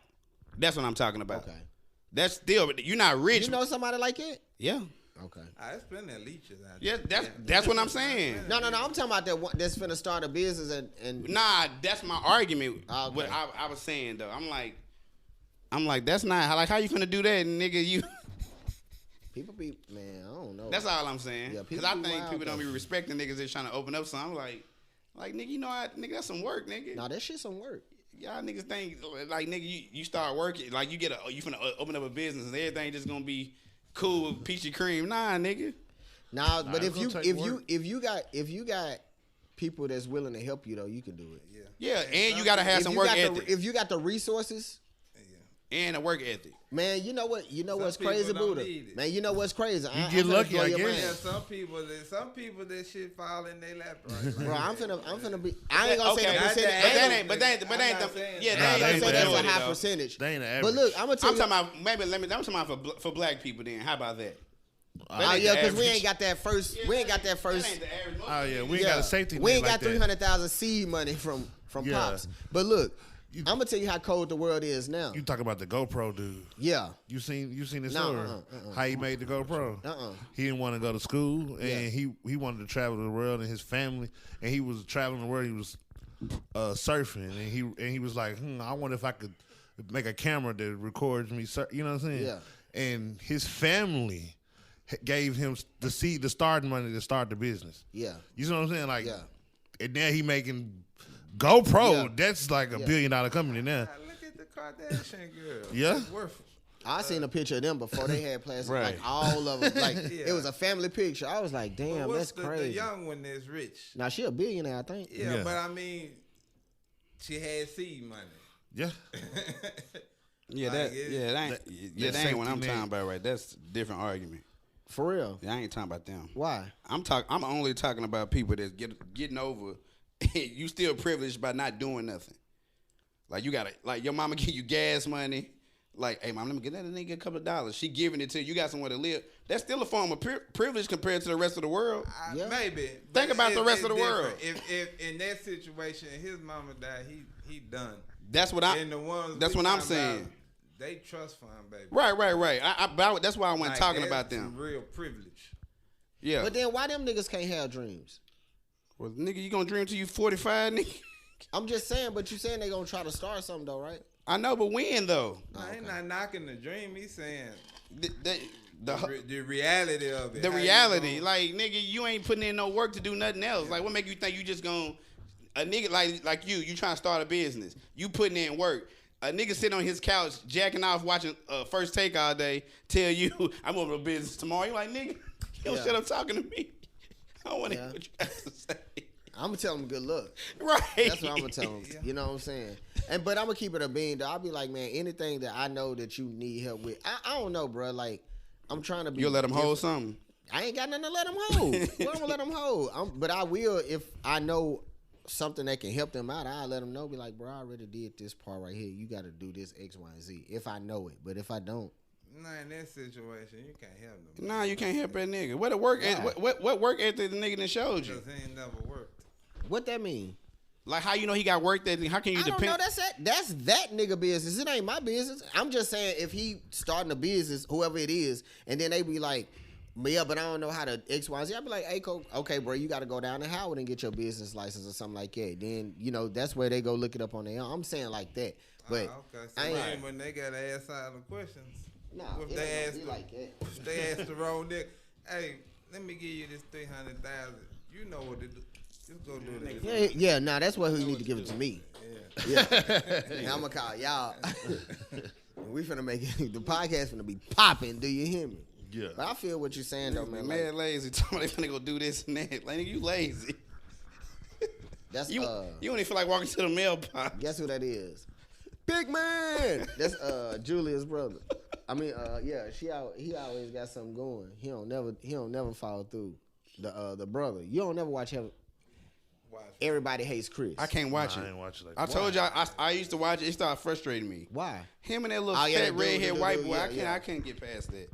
That's what I'm talking about. Okay. That's still, you're not rich. You know somebody like that? Yeah. Okay. There's plenty of leeches out Yeah, there. that's what I'm saying. No. I'm talking about that one that's finna start a business and Nah, that's my argument. Okay. What I was saying though. I'm like, that's not like how you finna do that, nigga. You. people be, man, I don't know. That's all I'm saying. Yeah, Because people I be think wild, people don't though. be respecting niggas that's trying to open up something. Like nigga, you know, nigga, that's some work, nigga. Nah, that shit some work. Y'all niggas think like nigga, you start working like you finna open up a business and everything just gonna be cool with peachy cream. Nah, nigga. Nah, but it's gonna take work. if you got people that's willing to help you though, you can do it. Yeah, and you gotta have some work ethic If you got the resources, and a work ethic. man, you know what? You know what's people crazy, don't Buddha? need it. Man, you know what's crazy? You get lucky, I guess. Yeah, some people that shit fall in their lap. Right? Bro, I'm finna be. I ain't gonna say Okay, the but percentage. but that ain't I'm not the saying yeah. that. They I ain't ain't the gonna say that's a majority, high though. percentage. They ain't the average. But look, I'm gonna tell I'm you. talking about I'm talking about for black people. Then how about that? Oh yeah, because we average. ain't got that first. We ain't got that first. That ain't the average. Oh yeah, we ain't got a safety net We ain't like got that. 300,000 seed money from Yeah. Pops. But look, I'm gonna tell you how cold the world is now. You talking about the GoPro dude? Yeah. You seen the No, story? How he made the GoPro? He didn't want to go to school, and he wanted to travel the world, and his family, and he was traveling the world. He was surfing, and he was like, I wonder if I could make a camera that records me. You know what I'm saying? Yeah. And his family gave him the starting money to start the business. Yeah. You know what I'm saying? Like, Yeah. and now he making GoPro. Yeah. That's like $1 billion company now. Look at the Kardashian girl. Yeah. It's worth it. I seen a picture of them before they had plastic. Right. Like all of them. Like Yeah. it was a family picture. I was like, damn, What's that's crazy. The young one that's rich. Now she a billionaire, I think. Yeah, Yeah. but I mean, she had seed money. Yeah. Yeah, Like, that ain't what I'm safety talking net. about, right? That's a different argument. For real. Yeah, I ain't talking about them. Why? I'm only talking about people that's getting over. You still privileged by not doing nothing. Like you gotta, like your mama give you gas money. Like, hey mom, let me get that nigga a couple of dollars. She giving it to you. You got somewhere to live. That's still a form of privilege compared to the rest of the world. Yeah. Maybe. Think about the rest of the different. world. If in that situation, his mama died, he done. That's what And the ones That's we what I'm talking saying. about, they trust fund, baby. Right. But that's why I wasn't Like, talking that's about them. some real privilege. Yeah. But then why them niggas can't have dreams? Well, nigga, you gonna dream till you 45, nigga? I'm just saying, but you saying they gonna try to start something though, right? I know, but when though? I ain't not knocking the dream. He's saying The the reality of it. the How you reality, gonna- like nigga, you ain't putting in no work to do nothing else. Like, what make you think you just gonna a nigga like you trying to start a business? You putting in work. A nigga sitting on his couch jacking off watching First Take all day. Tell you I'm over a business tomorrow. You like nigga, you don't Yeah. shut up talking to me. I don't want to Yeah. hear what you have to say. I'm gonna tell them good luck. Right. That's what I'm gonna tell them. You know what I'm saying? But I'm gonna keep it a bean. Though. I'll be like, man, anything that I know that you need help with, I don't know, bro. Like, I'm trying to be. You'll let them hold different. something. I ain't got nothing to let them hold. What I'm gonna let them hold? But I will if I know something that can help them out. I'll let them know. Be like, bro, I already did this part right here. You got to do this X, Y, and Z. If I know it, but if I don't, Nah, in that situation, you can't help them. Nah, you can't help that nigga. What a work what work ethic the nigga that showed you? Because he ain't never worked. what that mean? Like how you know he got work ethic? How can you I don't depend? know. That's that nigga business. It ain't my business. I'm just saying if he starting a business, whoever it is, and then they be like, yeah, but I don't know how to X, Y, Z. I be like, hey, okay, bro, you got to go down to Howard and get your business license or something like that. Then that's where they go look it up on their own. I'm saying like that, but Okay, so I ain't. when they got to ask all the questions, Nah, if it they ain't ask gonna be like that. if they ask the wrong nigga, hey, let me give you this 300,000. You know what to do. Just go do this. Yeah, nah, that's why he need to give it to me. Yeah. Yeah, I'm gonna call y'all. We finna make it. The podcast finna be popping. Do you hear me? Yeah. But I feel what you're saying though, man. Mad Like, lazy. Talking about they finna go do this and that. Like nigga, you lazy. that's You don't even feel like walking to the mailbox. guess who that is? Big man. That's Julia's brother. I mean, yeah, he always got something going. He don't never follow through. The brother. You don't never watch him. Everybody hates Chris. I can't watch I it. ain't watch it like I that. told y'all I used to watch it. It started frustrating me. Why? Him and that little Oh, yeah, fat the dude, redhead the white dude, boy. yeah, I couldn't get past that.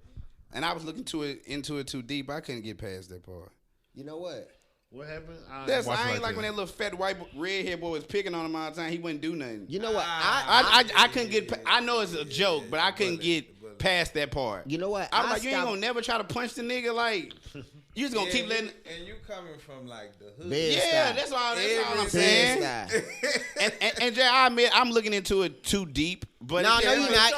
And I was looking into it too deep. I couldn't get past that part. You know what? What happened? I ain't like when that little fat white redhead boy was picking on him all the time. He wouldn't do nothing. You know what? I couldn't get. I know it's a joke, but I couldn't get past that part. You know what? I was like, you ain't gonna never try to punch the nigga. Like, you just gonna keep letting. And you coming from like the hood. Yeah, that's all I'm saying. and Jay, I admit I'm looking into it too deep. But no, you're not.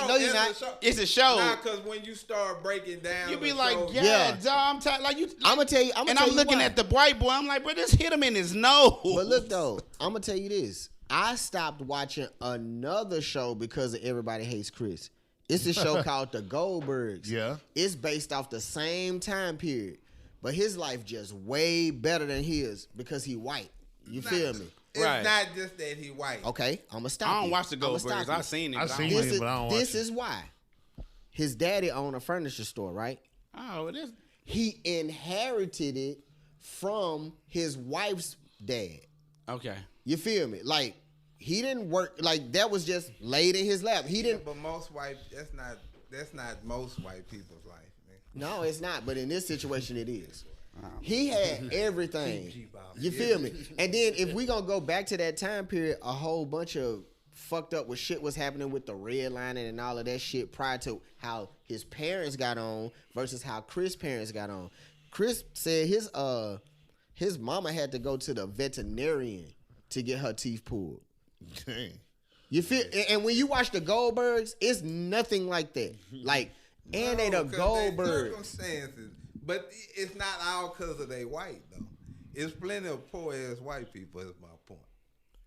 It's a show. Nah, because when you start breaking down, you be like, show, yeah, dog, I'm tired. Like you. I'm gonna tell you. I'm looking at the white boy. I'm like, bro, just hit him in his nose. But look though, I'm gonna tell you this. I stopped watching another show because of Everybody Hates Chris. It's a show called The Goldbergs. Yeah. It's based off the same time period, but his life just way better than his because he white. You feel me? It's not just that he white. Okay, I'm gonna stop. I don't watch The Goldbergs. I've seen it. But I don't watch it. This is why. His daddy owned a furniture store, right? Oh, it is. He inherited it from his wife's dad. Okay. You feel me? Like, he didn't work, like, that was just laid in his lap. He didn't. But most white, that's not most white people's life, man. No, it's not. But in this situation, it is. He had everything. You feel me? And then if we gonna go back to that time period, a whole bunch of fucked up with shit was happening with the redlining and all of that shit prior to how his parents got on versus how Chris' parents got on. Chris said his mama had to go to the veterinarian to get her teeth pulled. Dang. You feel? And when you watch the Goldbergs, it's nothing like that. Like, and they the Goldbergs. Circumstances, but it's not all because of they white though. It's plenty of poor ass white people. Is my point.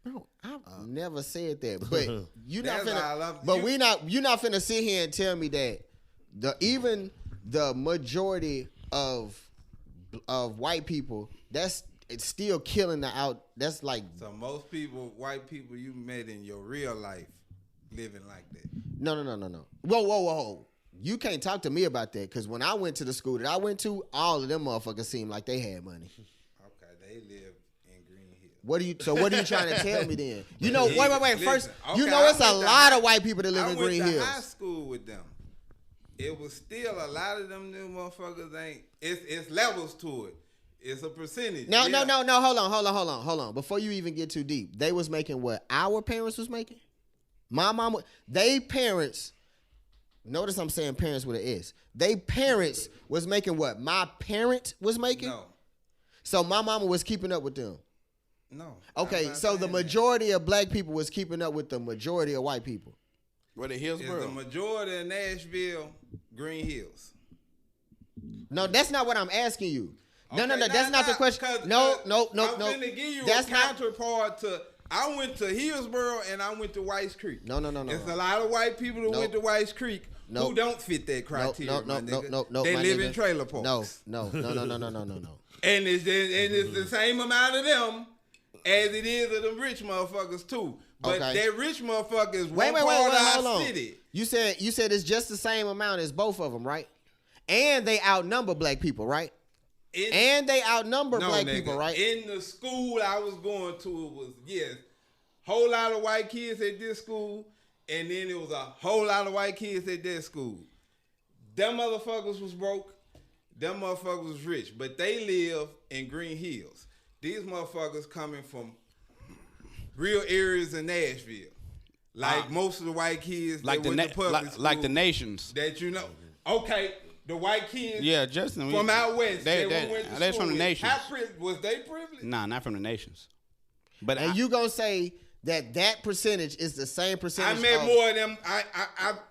No, I've never said that. But you not That's finna. But you're not finna sit here and tell me that even the majority of white people, it's still killing the out. That's like, so most people, white people you met in your real life, living like that. No. Whoa. You can't talk to me about that because when I went to the school that I went to, all of them motherfuckers seemed like they had money. Okay, they live in Green Hill. What are you trying to tell me then? You know, wait. Listen, First, okay, you know, it's a lot of white people that live in Green I went Hills. to high school with them. It was still a lot of them new motherfuckers ain't. It's levels to it. It's a percentage. No. Hold on. Before you even get too deep, they was making what our parents was making. My mama, they parents. Notice I'm saying parents with an S. They parents was making what my parent was making. No. So my mama was keeping up with them. No. Okay, so the majority of black people was keeping up with the majority of white people. Where the It's Hillsborough? the majority of Nashville, Green Hills. No, that's not what I'm asking you. No, Okay, that's not the question. No. I'm finna give you That's a not. counterpart to. I went to Hillsborough and I went to Whites Creek. No. It's a lot of white people that went to Whites Creek who don't fit that criteria. No. They my live nigga. in trailer parks. No. And it's the same amount of them as it is of them rich motherfuckers too. But that rich motherfucker is one part of our city. You said it's just the same amount as both of them, right? And they outnumber black people, right? And they outnumber black people, right? In the school I was going to, it was, whole lot of white kids at this school, and then it was a whole lot of white kids at that school. Them motherfuckers was broke. Them motherfuckers was rich. But they live in Green Hills. These motherfuckers coming from real areas in Nashville. Like most of the white kids like that went to public school. Like the nations. That you know. Okay. The white kids Justin, from out west, they're from the nations. Was they privileged? Nah, not from the nations. But you gonna say that percentage is the same percentage? I met more of them.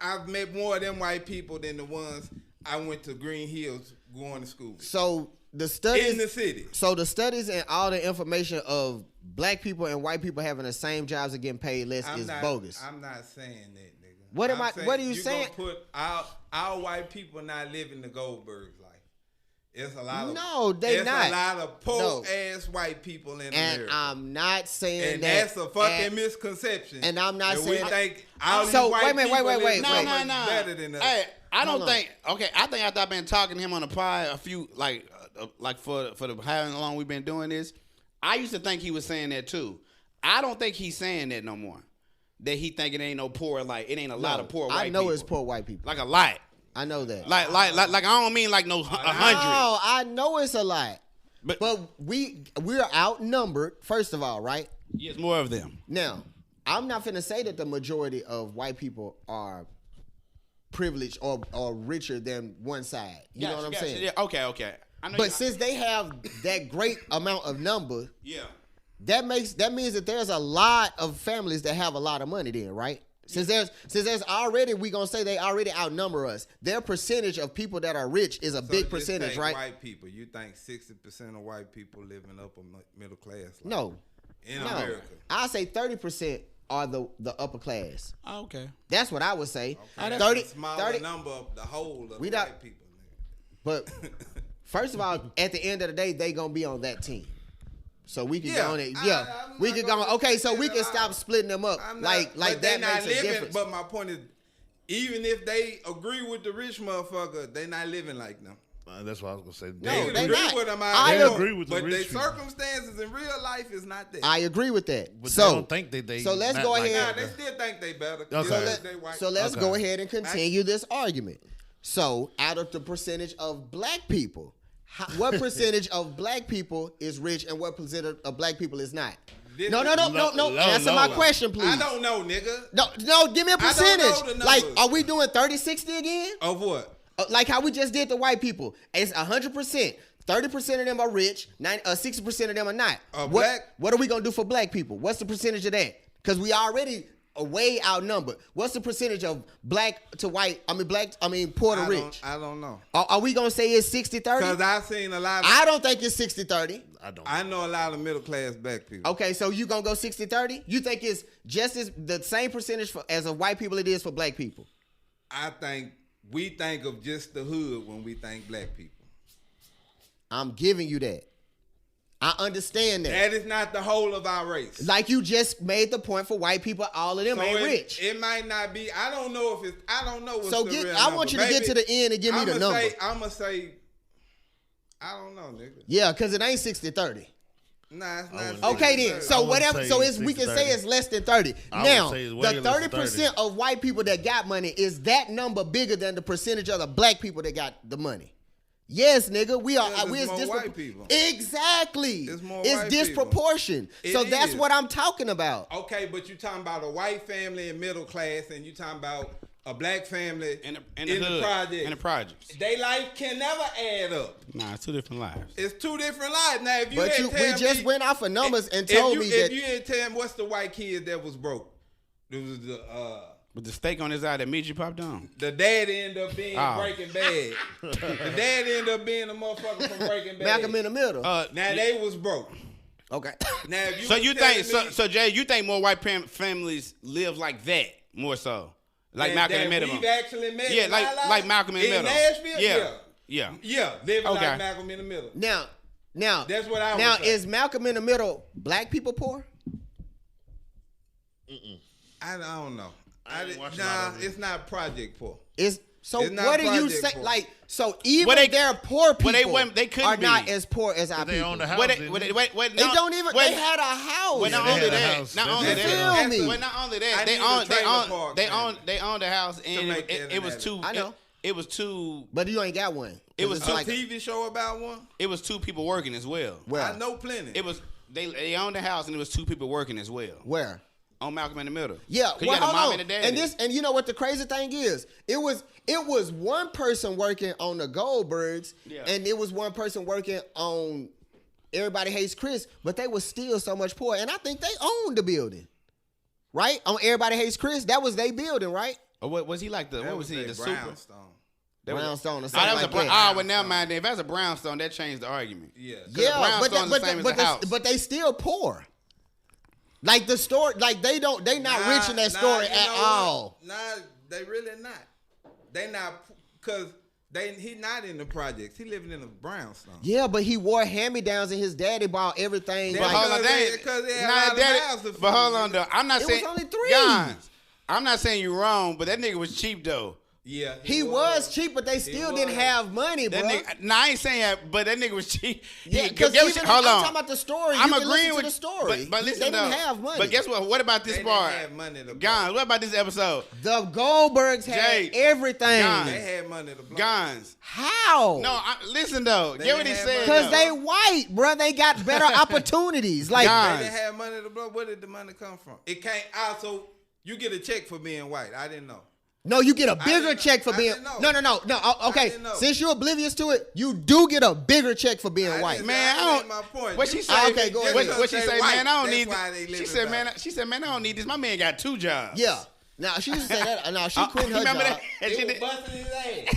I've met more of them white people than the ones I went to Green Hills going to school. So the studies in the city. So the studies and all the information of black people and white people having the same jobs and getting paid less is bogus. I'm not saying that, nigga. What are you saying? Gonna put our white people not living the Goldbergs life. It's a lot of they not. It's a lot of poor ass white people in America. And I'm not saying and that. And that's a fucking misconception. And I'm not saying. We think all these so white wait. No. Better than us. Hey, I don't think. Okay, I think after I've been talking to him on the pod a few like for the how long we've been doing this, I used to think he was saying that too. I don't think he's saying that no more. That he think it ain't no poor, like it ain't a lot of poor white people. I know it's poor white people. Like a lot. I know that. Like I don't mean like no 100. No, I know it's a lot. But we're outnumbered, first of all, right? Yes, more of them. Now, I'm not finna say that the majority of white people are privileged or richer than one side. You know what I'm saying? Yeah, okay. I know But since they have that great amount of number, that means that there's a lot of families that have a lot of money then, right? Since there's already, we gonna say they already outnumber us. Their percentage of people that are rich is a big percentage, right? White people, you think 60% of white people live in upper middle class? No, in America, I say 30% are the upper class. Oh, okay, that's what I would say. Okay. 30, that's a smaller number of the whole of white people. But first of all, at the end of the day, they gonna be on that team. So we can go on it. We can go on. Okay, so we can stop splitting them up. Like that makes a difference. But my point is, even if they agree with the rich motherfucker, they not living like them. That's what I was gonna say. No, they not. With them. I agree with the but rich their circumstances in real life is not that. I agree with that. But so they don't think that they. So let's go ahead. They still think they better. Okay. So let's go ahead and continue this argument. So out of the percentage of black people, what percentage of black people is rich and what percentage of black people is not? No. Answer my question, please. I don't know, nigga. No, give me a percentage. I don't know the like, numbers. are we doing 30-60 again? Of what? Like how we just did the white people. It's 100%. 30% of them are rich. 60% of them are not. What are we gonna do for black people? What's the percentage of that? Because we already way outnumbered. What's the percentage of black to white? Poor to rich. I don't know. Are we gonna say it's 60-30? Because I've seen a lot of. I don't think it's 60-30. I know a lot of middle class black people. Okay, so you gonna go 60-30? You think it's just the same percentage as of white people it is for black people? I think we think of just the hood when we think black people. I'm giving you that. I understand that. That is not the whole of our race. Like you just made the point for white people, all of them ain't rich. It might not be. I don't know if it's. I don't know what's so the real I number. want you to get to the end and give me the number. I'm going to say, I don't know, nigga. Yeah, because it ain't 60-30. Nah, it's not. Okay then. So whatever. So we can say it's less than 30. Now, the 30% of white people that got money, is that number bigger than the percentage of the black people that got the money? Yes, nigga. We are. There's more white people. Exactly. There's more it's white disproportion. People. That's what I'm talking about. Okay, but you talking about a white family in middle class, and you talking about a black family in the project. In the projects. They life can never add up. Nah, it's two different lives. It's two different lives. Now, if you we just went off of numbers and told me that. If you didn't tell me what's the white kid that was broke, it was the. With the steak on his eye that Meiji popped on. The dad ended up being Breaking Bad. The dad ended up being a motherfucker from Breaking Bad. Malcolm in the Middle. Now they was broke. Okay. Now if you so you think so Jay? You think more white families live like that more so, like Malcolm in the Middle? We've actually met. Yeah, like Malcolm in the Middle. Nashville. Yeah. Living like Malcolm in the Middle. Now that's what I. Now is Malcolm in the Middle black people poor? I don't know. It's not project poor. What do you say? Poor. Like, so even they're poor people they are not as poor as our people. They own the house. They don't even. They had a house. Not only that. Not only that. They own the house, and it was two. I know. It was two. But you ain't got one. It was a TV show about one. It was two people working as well. Where? I know plenty. It was they owned the house, and it was two people working as well. Where? On Malcolm in the Middle. Yeah, you got a mom and a daddy. And you know what the crazy thing is? It was one person working on the Goldbergs, and it was one person working on Everybody Hates Chris, but they was still so much poor. And I think they owned the building, right? On Everybody Hates Chris, that was their building, right? Or what was he like? What was he? The brownstone. Brownstone. Well, never mind. If that's a brownstone, that changed the argument. Yeah. But they still poor. Like the story, like they not rich in that story at all. Nah, they really not. They not, cause he not in the projects. He living in a brownstone. Yeah, but he wore hand-me-downs and his daddy bought everything. But hold on, though. I'm not saying. It was only 3. Gonz, I'm not saying you're wrong, but that nigga was cheap though. Yeah, He was cheap, but they still didn't have money, bro. I ain't saying that, but that nigga was cheap. Yeah, because I'm talking about the story. I'm you can agreeing with the story. But listen, they didn't have money. But guess what? What about this part? They didn't have money to Gonz, what about this episode? The Goldbergs had everything. Gonz. They had money to blow. Gonz. How? No, listen though. Get what he said. Because they white, bro. They got better opportunities. Like they didn't have money to blow. Where did the money come from? It came also. You get a check for being white. I didn't know. No, you get a bigger check for being. No. Okay, since you're oblivious to it, you do get a bigger check for being white. Man, I don't. My point. What she say? Okay, go ahead. What she say? Man, I don't need. She said, man, I don't need this. My man got 2 jobs. Yeah. Now she used to say that. Now she quit her remember job. that? He was busting his ass.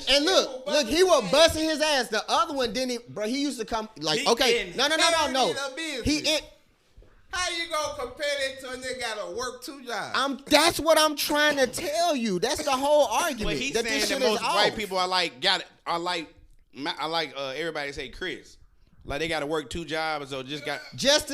And look, he was busting his ass. The other one didn't. Bro, he used to come like okay. No. How you gonna compare that to a nigga gotta work 2 jobs? That's what I'm trying to tell you. That's the whole argument. Well, he's that saying this shit that most is off. white people are like everybody say Chris. Like they got to work 2 jobs or just to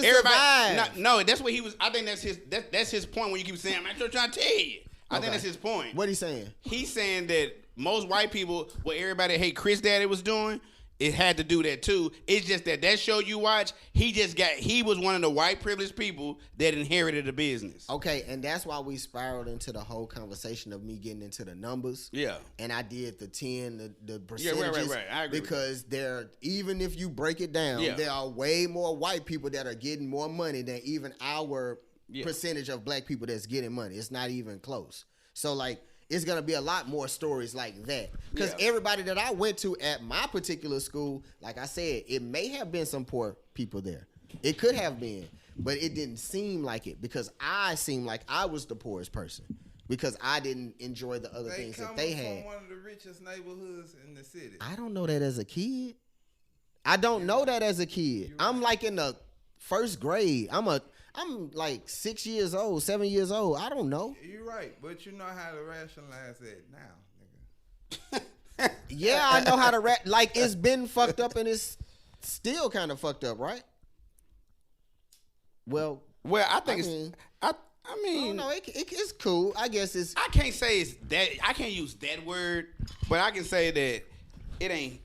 survive. No, that's what he was. I think that's his point when you keep saying, I'm actually trying to tell you. I think that's his point. What he saying? He's saying that most white people, what everybody hate Chris Daddy was doing, it had to do that too. It's just that show you watch, he was one of the white privileged people that inherited the business. Okay, and that's why we spiraled into the whole conversation of me getting into the numbers. Yeah. And I did the 10, the percentages. Yeah, right. I agree. Because even if you break it down, there are way more white people that are getting more money than even our percentage of black people that's getting money. It's not even close. So like, it's going to be a lot more stories like that. Because everybody that I went to at my particular school, like I said, it may have been some poor people there. It could have been. But it didn't seem like it because I seemed like I was the poorest person because I didn't enjoy the other things that they had. From one of the richest neighborhoods in the city. I don't know that as a kid. I don't know that as a kid. I'm like in the first grade. I'm like 6 years old, 7 years old. I don't know. You're right, but you know how to rationalize that now, nigga. Yeah, I know how to like it's been fucked up and it's still kind of fucked up, right? Well, I think I mean, no, it's cool. I guess it's. I can't say it's that. I can't use that word, but I can say that it ain't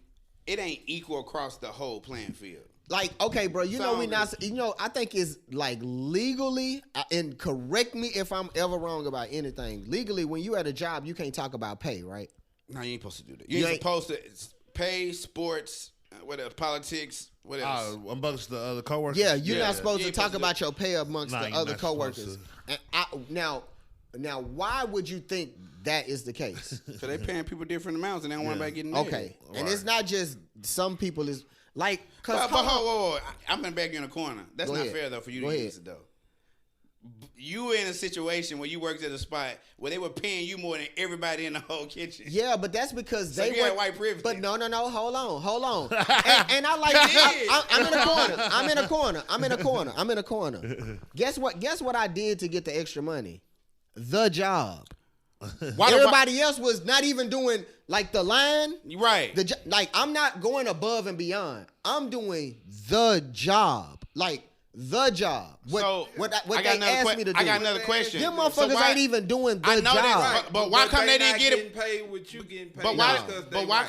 equal across the whole playing field. Like, okay, bro, I think it's like legally, and correct me if I'm ever wrong about anything. Legally, when you at a job, you can't talk about pay, right? No, you ain't supposed to do that. You ain't supposed to pay, sports, what else, politics, what else? Amongst the other coworkers? Yeah, you're not supposed to talk about your pay amongst the other coworkers. And now, why would you think that is the case? So they paying people different amounts and they don't want anybody getting paid. Okay, and it's not just some people is like. But hold, I'm gonna back you in a corner. That's not fair though for you to use it though. You were in a situation where you worked at a spot where they were paying you more than everybody in the whole kitchen. Yeah, but that's because they were white privilege. But no, hold on. and I like I'm in a corner. Guess what I did to get the extra money? The job. Everybody else was not even doing like the line. Right. Like I'm not going above and beyond. I'm doing the job. Like the job. What they asked me to do. I got another question. Them motherfuckers ain't even doing the job. That, but why come they didn't get it? Paid what you getting paid? But why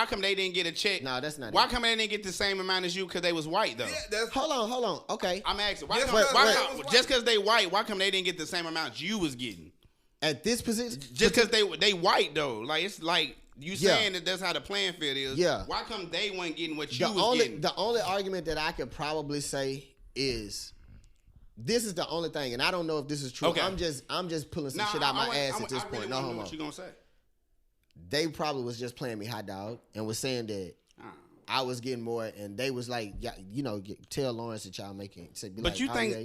come they didn't get a check? No, that's not. Why come they didn't get the same amount as you because they was white though? Yeah, hold on. Okay. I'm asking. Just because they white, why come they didn't get the same amount you was getting? At this position, just because they white though, like it's like you saying that that's how the playing field is. Yeah. Why come they weren't getting what you was getting? The only argument that I could probably say is this is the only thing, and I don't know if this is true. Okay. I'm just pulling some shit out my ass at this point. Really no homo. What you gonna say? They probably was just playing me hot dog and was saying that I was getting more, and they was like, tell Lawrence that y'all making. But you think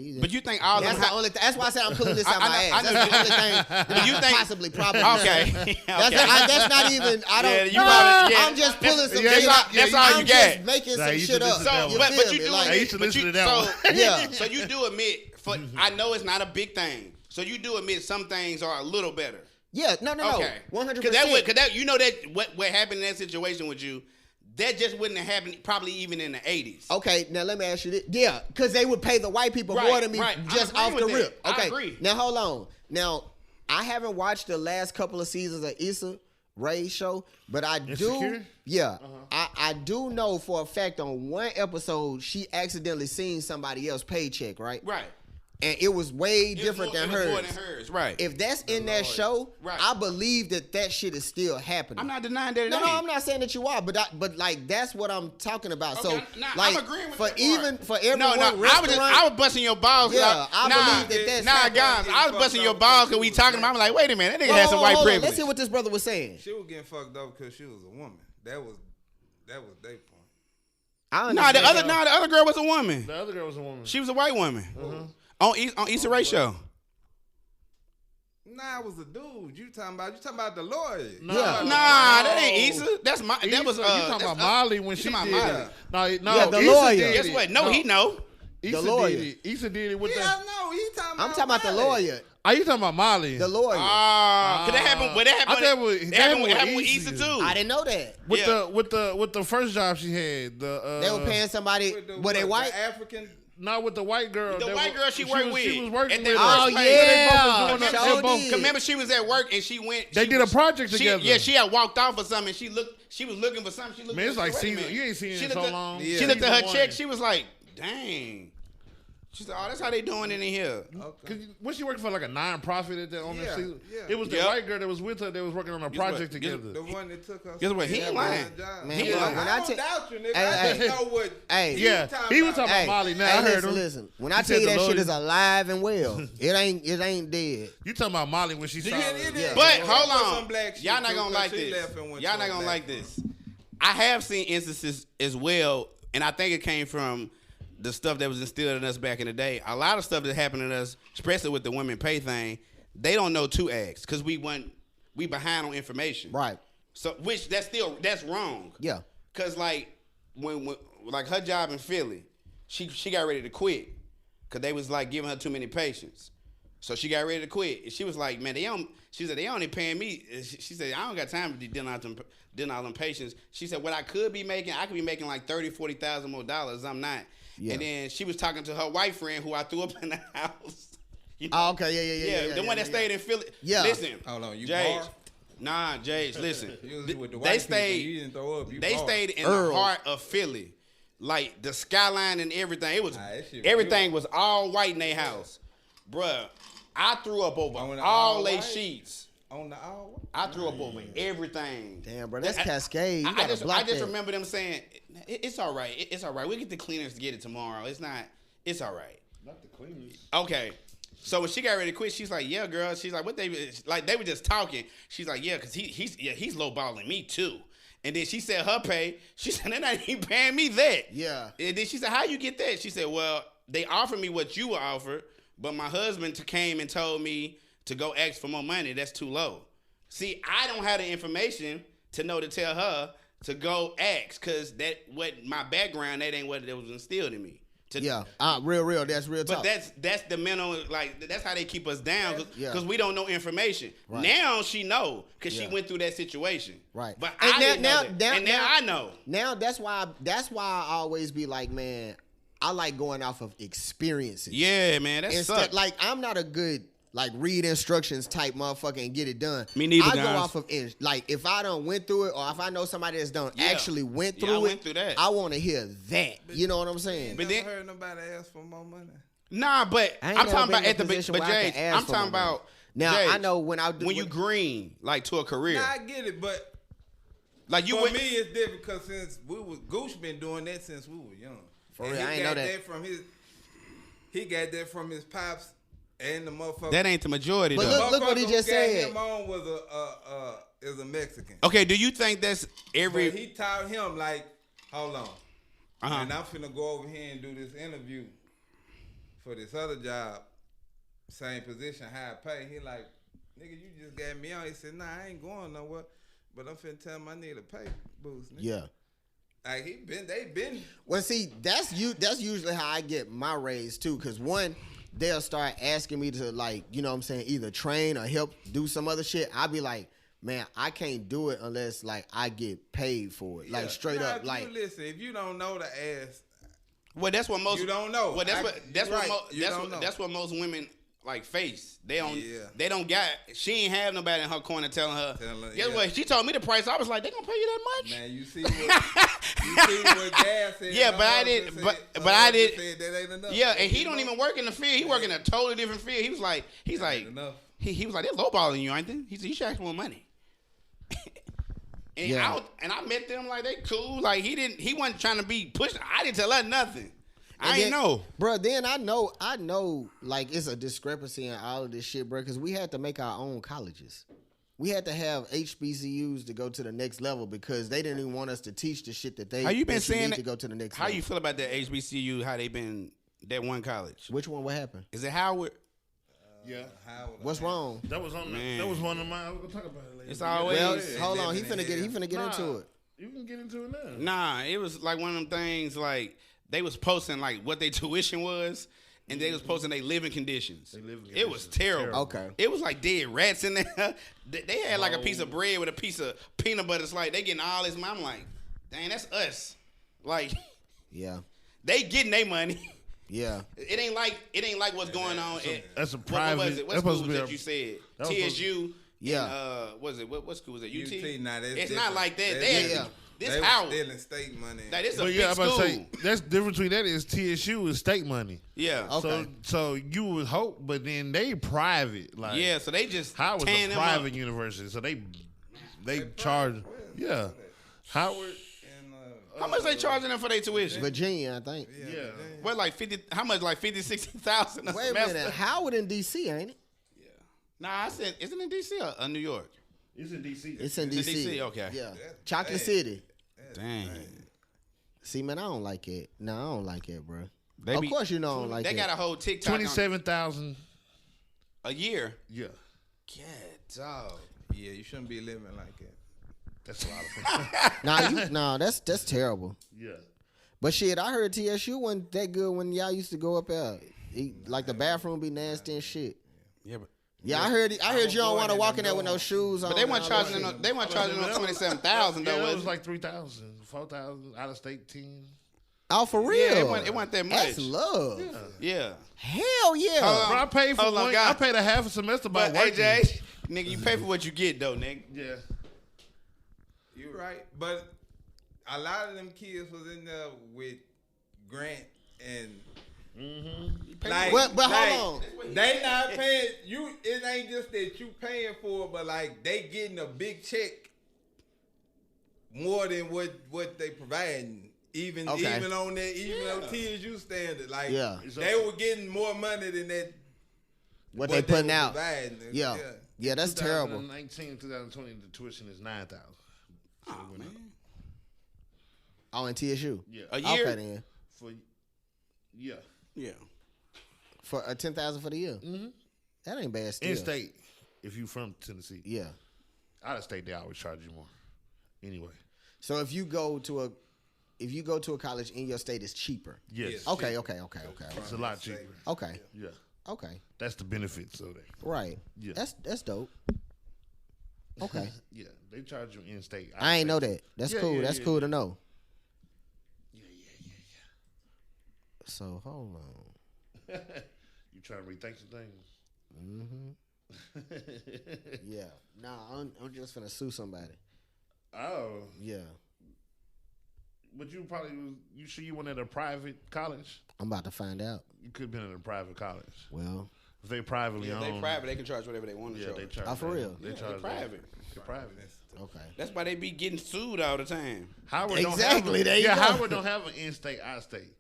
all that's them? That's why I said I'm pulling this out my ass. That's the only thing that you think possibly probably. Okay. That's not even. I don't. Yeah, I'm just pulling some. That's all you get. I'm just making some shit up. But you do. I used to listen to that one. Yeah. So you do admit. I know it's not a big thing. So you do admit some things are a little better. Yeah. No. Okay. 100%. Because you know that what happened in that situation with you. That just wouldn't have happened probably even in the 80s. Okay, now let me ask you this. Yeah, because they would pay the white people more than me just off the rip. Okay, I agree. Now hold on. Now, I haven't watched the last couple of seasons of Issa Rae's show, but I Insecure? do. Yeah, I do know for a fact on one episode she accidentally seen somebody else's paycheck, right? Right. And it was way different than hers. More than hers, right? If that's in that show, right. I believe that shit is still happening. I'm not denying that. No, I'm not saying that you are, but like that's what I'm talking about. Okay, So, nah, like, I'm agreeing with for that even part. for every No, I was busting your balls. Yeah, I believe that's happening. Guys, I was busting your balls because we talking about. I'm like, wait a minute, that nigga had some white hold on. privilege. Let's hear what this brother was saying. She was getting fucked up because she was a woman. That was their point. The other girl was a woman. The other girl was a woman. She was a white woman. On Issa Rae show. Nah, it was a dude. You talking about the lawyer? Nah, that ain't Issa. That's my. Issa, That was. you talking about Molly when she did it? No, Yeah, the Issa lawyer. did Guess it. what? No, he know. Issa lawyer. did it. Issa did it with Yeah, no, he talking about. I'm talking about the Molly. lawyer. Are you talking about Molly? The lawyer. Cause that happened. But that I thought happened. That happened with Issa. Issa too. I didn't know that. With the first job she had, They were paying somebody. Were they white? The African. Not with the white girl. The white girl she worked with. She was working At with. their Oh, workplace. yeah. They Sure both did. Remember, she was at work and she went. They did a project together. Yeah, she had walked off or something. And she was looking for something. She looked. Man, it's like wait a season. minute. You ain't seen it She in so looked at- long. Yeah. She looked at her Season check. one. She was like, "Dang." She said, "Oh, that's how they doing it in here." Cause was she working for like a non-profit at that on that Yeah, season? yeah. It was the Yep. white girl that was with her. They was working on a project what? together. The one that took us. Guess what? He ain't lying. Man, He look, lying. when I I don't tell doubt you, nigga. Hey, I just hey. know what. Hey, Yeah, he was talking about Molly. Now I heard him. Listen. When I He tell you said that the shit lawyer- is alive and well, it ain't dead. You talking about Molly when she saw her. Yeah. But Yeah. hold Some on, black shit y'all not too, gonna 'cause like she this. left and went Y'all to not a gonna black like this. I have seen instances as well, and I think it came from the stuff that was instilled in us back in the day. A lot of stuff that happened to us, especially with the women pay thing, they don't know to ask because we behind on information. Right. So that's wrong. Yeah. Cause like when like her job in Philly, she got ready to quit because they was like giving her too many patients. So she got ready to quit. And she was like, man, she said, they only paying me. She said, I don't got time to be dealing out them patients. She said, what I could be making like $30,000-$40,000 more dollars. I'm not. Yeah. And then she was talking to her white friend who I threw up in the house. You know? Oh, okay, yeah. The one that stayed in Philly. Yeah. Listen. Hold on, you Jage. bar? Nah, Jage, listen. You was with the They white stayed. people. You didn't throw up. You They bar. stayed in Earl. the heart of Philly, like the skyline and everything. It was that shit everything was all white in their house, bruh. I threw up over On the all all they white? sheets. On the hour. I threw up over everything. Damn, bro, that's Cascade. You I gotta just block that. remember them saying, "It's all right. It's all right. We'll get the cleaners to get it tomorrow. It's not. It's all right." Not the cleaners. Okay. So when she got ready to quit, she's like, "Yeah, girl." She's like, "What they like?" They were just talking. She's like, "Yeah, cause he's lowballing me too." And then she said her pay. She said, "They're not even paying me that." Yeah. And then she said, "How you get that?" She said, "Well, they offered me what you were offered, but my husband came and told me to go ask for more money. That's too low." See, I don't have the information to know to tell her to go ask, cause that what my background, that ain't what was instilled in me. Yeah, real. That's real talk. But that's the mental, like that's how they keep us down because we don't know information. Right. Now she know because she went through that situation. Right. But And I didn't know that. And now I know. Now that's why I always be like, man, I like going off of experiences. Yeah, man, that's Instead, like I'm not a good like read instructions type motherfucker and get it done. Me neither, I go guys. off of like if I done went through it or if I know somebody that's done actually went through I it. went through that. I want to hear that. You know what I'm saying? But Never then- heard nobody ask for more money. Nah, but I ain't I'm never talking been about in a at the position but where I can Jay, ask I'm for talking more money. about Now Jay, I know when I do when you green like to a career. Nah, I get it, but Like you for went, me it's different because since Gooch been doing that since we were young. For And real, he I ain't got know that. He got that from his pops and the motherfucker. that ain't the majority But though. look what he Motherfucker just who got said. him on was is a Mexican. Okay, do you think that's every? But he taught him like, hold on, Uh-huh. and I'm finna go over here and do this interview for this other job, same position, high pay. He like, nigga, you just got me on. He said, nah, I ain't going nowhere, but I'm finna tell him I need a pay boost. Nigga. Yeah. Like they been. Well, see, that's usually how I get my raise too. Cause one, they'll start asking me to like, you know what I'm saying, either train or help do some other shit. I'll be like, man, I can't do it unless like I get paid for it. Like straight Nah, up, if like you listen, if you don't know the ass, Well, that's what most you don't know. Well, that's I- what you're right. You that's don't what know. that's what most women like face. They don't got. She ain't have nobody in her corner telling her. Guess what? She told me the price. I was like, they gonna pay you that much? Man, you see what Dad said. Yeah, but I did. But I did. Said that ain't enough. Yeah, and he don't even work in the field. He work in a totally different field. He was like, he was like, they're lowballing you, ain't they? He said, you should ask more money. And I met them like they cool. Like he wasn't trying to be pushed. I didn't tell her nothing. I ain't know, bro. Then I know, like it's a discrepancy in all of this shit, bro. Because we had to make our own colleges. We had to have HBCUs to go to the next level because they didn't even want us to teach the shit that they. How you been saying to go to the next? How level. you feel about that HBCU? How they been that one college? Which one? What happened? Is it Howard? Yeah. What's wrong? That was on. That was one of mine. We're gonna talk about it later. It's always. Well, hold on. He finna get into it. You can get into it now. Nah, it was like one of them things. Like they was posting like what their tuition was, and they was posting their living conditions. It was terrible. Okay. It was like dead rats in there. They had like a piece of bread with a piece of peanut butter slice. They getting all this. I'm like, dang, that's us. Like, yeah, they getting their money. Yeah. It ain't like what's going on. That's a private. What was it? What school was that you said? TSU. Yeah. And, what was it? What school was it? UT. Nah, it's not like that. This they Howard. Stealing state money. Like, this a big I'm about school. to say, that's the difference between that is TSU is state money. Yeah. Okay. So you would hope, but then they private. Like yeah. So they just Howard's tearing a them private up. university, so they charge. Yeah. Howard. How much they charging them for their tuition? Virginia, I think. Yeah. What, like 50? How much? Like 50, 60,000 a Wait a semester? minute. Howard in D.C., ain't it? Yeah. Nah, I said, isn't it D.C. or New York? It's in D.C. It's in It's D.C. D.C., okay. Yeah. Chocolate City. Dang. See, man, I don't like it. No, I don't like it, bro. They Of course you know I don't like it. They got a whole TikTok. 27,000 a year. Yeah. Yeah, dog. Yeah, you shouldn't be living like that. That's a lot of Nah, that's terrible. Yeah. But shit, I heard TSU wasn't that good when y'all used to go up there. Like the bathroom be nasty and shit. Yeah, but Yeah, I heard you don't want to walk in there with no shoes on. but they weren't charging them. They weren't charging them 27,000 though. Yeah, it Was was it? like 3,000, 4,000 out of state team. Oh, for real? Yeah, it wasn't that much. That's love. Yeah. Hell yeah. Bro, I paid for Hold on, one. God. I paid a half a semester by But working. AJ, nigga, you pay for what you get though, nigga. Yeah. You right, but a lot of them kids was in there with Grant and like, But like, hold on. they not paying you. It ain't just that you paying for it, but like they getting a big check more than what they providing. Even on TSU standard, like they were getting more money than that. What they putting out? Providing. Yeah, that's terrible. 2019, 2020, the tuition is 9,000. Oh, man. Oh, in TSU? Yeah. A year? Okay, then. Yeah. For $10,000 for the year? Mm-hmm. That ain't bad still. In state, if you from Tennessee. Yeah. Out of state, they always charge you more. Anyway. So if you go to a college in your state, it's cheaper. Yes. Okay. It's a lot cheaper. Okay. Yeah. Okay. That's the benefits of that. Right. Yeah. That's dope. Okay. Yeah. They charge you in state. I ain't know that. That's cool. That's cool to know. Yeah. So hold on. You trying to rethink some things? Mm-hmm. Yeah. Nah, I'm just finna sue somebody. Oh. Yeah. But you sure you went at a private college? I'm about to find out. You could have been at a private college. Well, if they privately owned. They private. They can charge whatever they want to charge. They charge. Oh, for real? They Yeah, charge. they private. They're private. okay. That's why they be getting sued all the time. Howard Exactly, Don't there you have go. Howard don't have an in-state, out-state.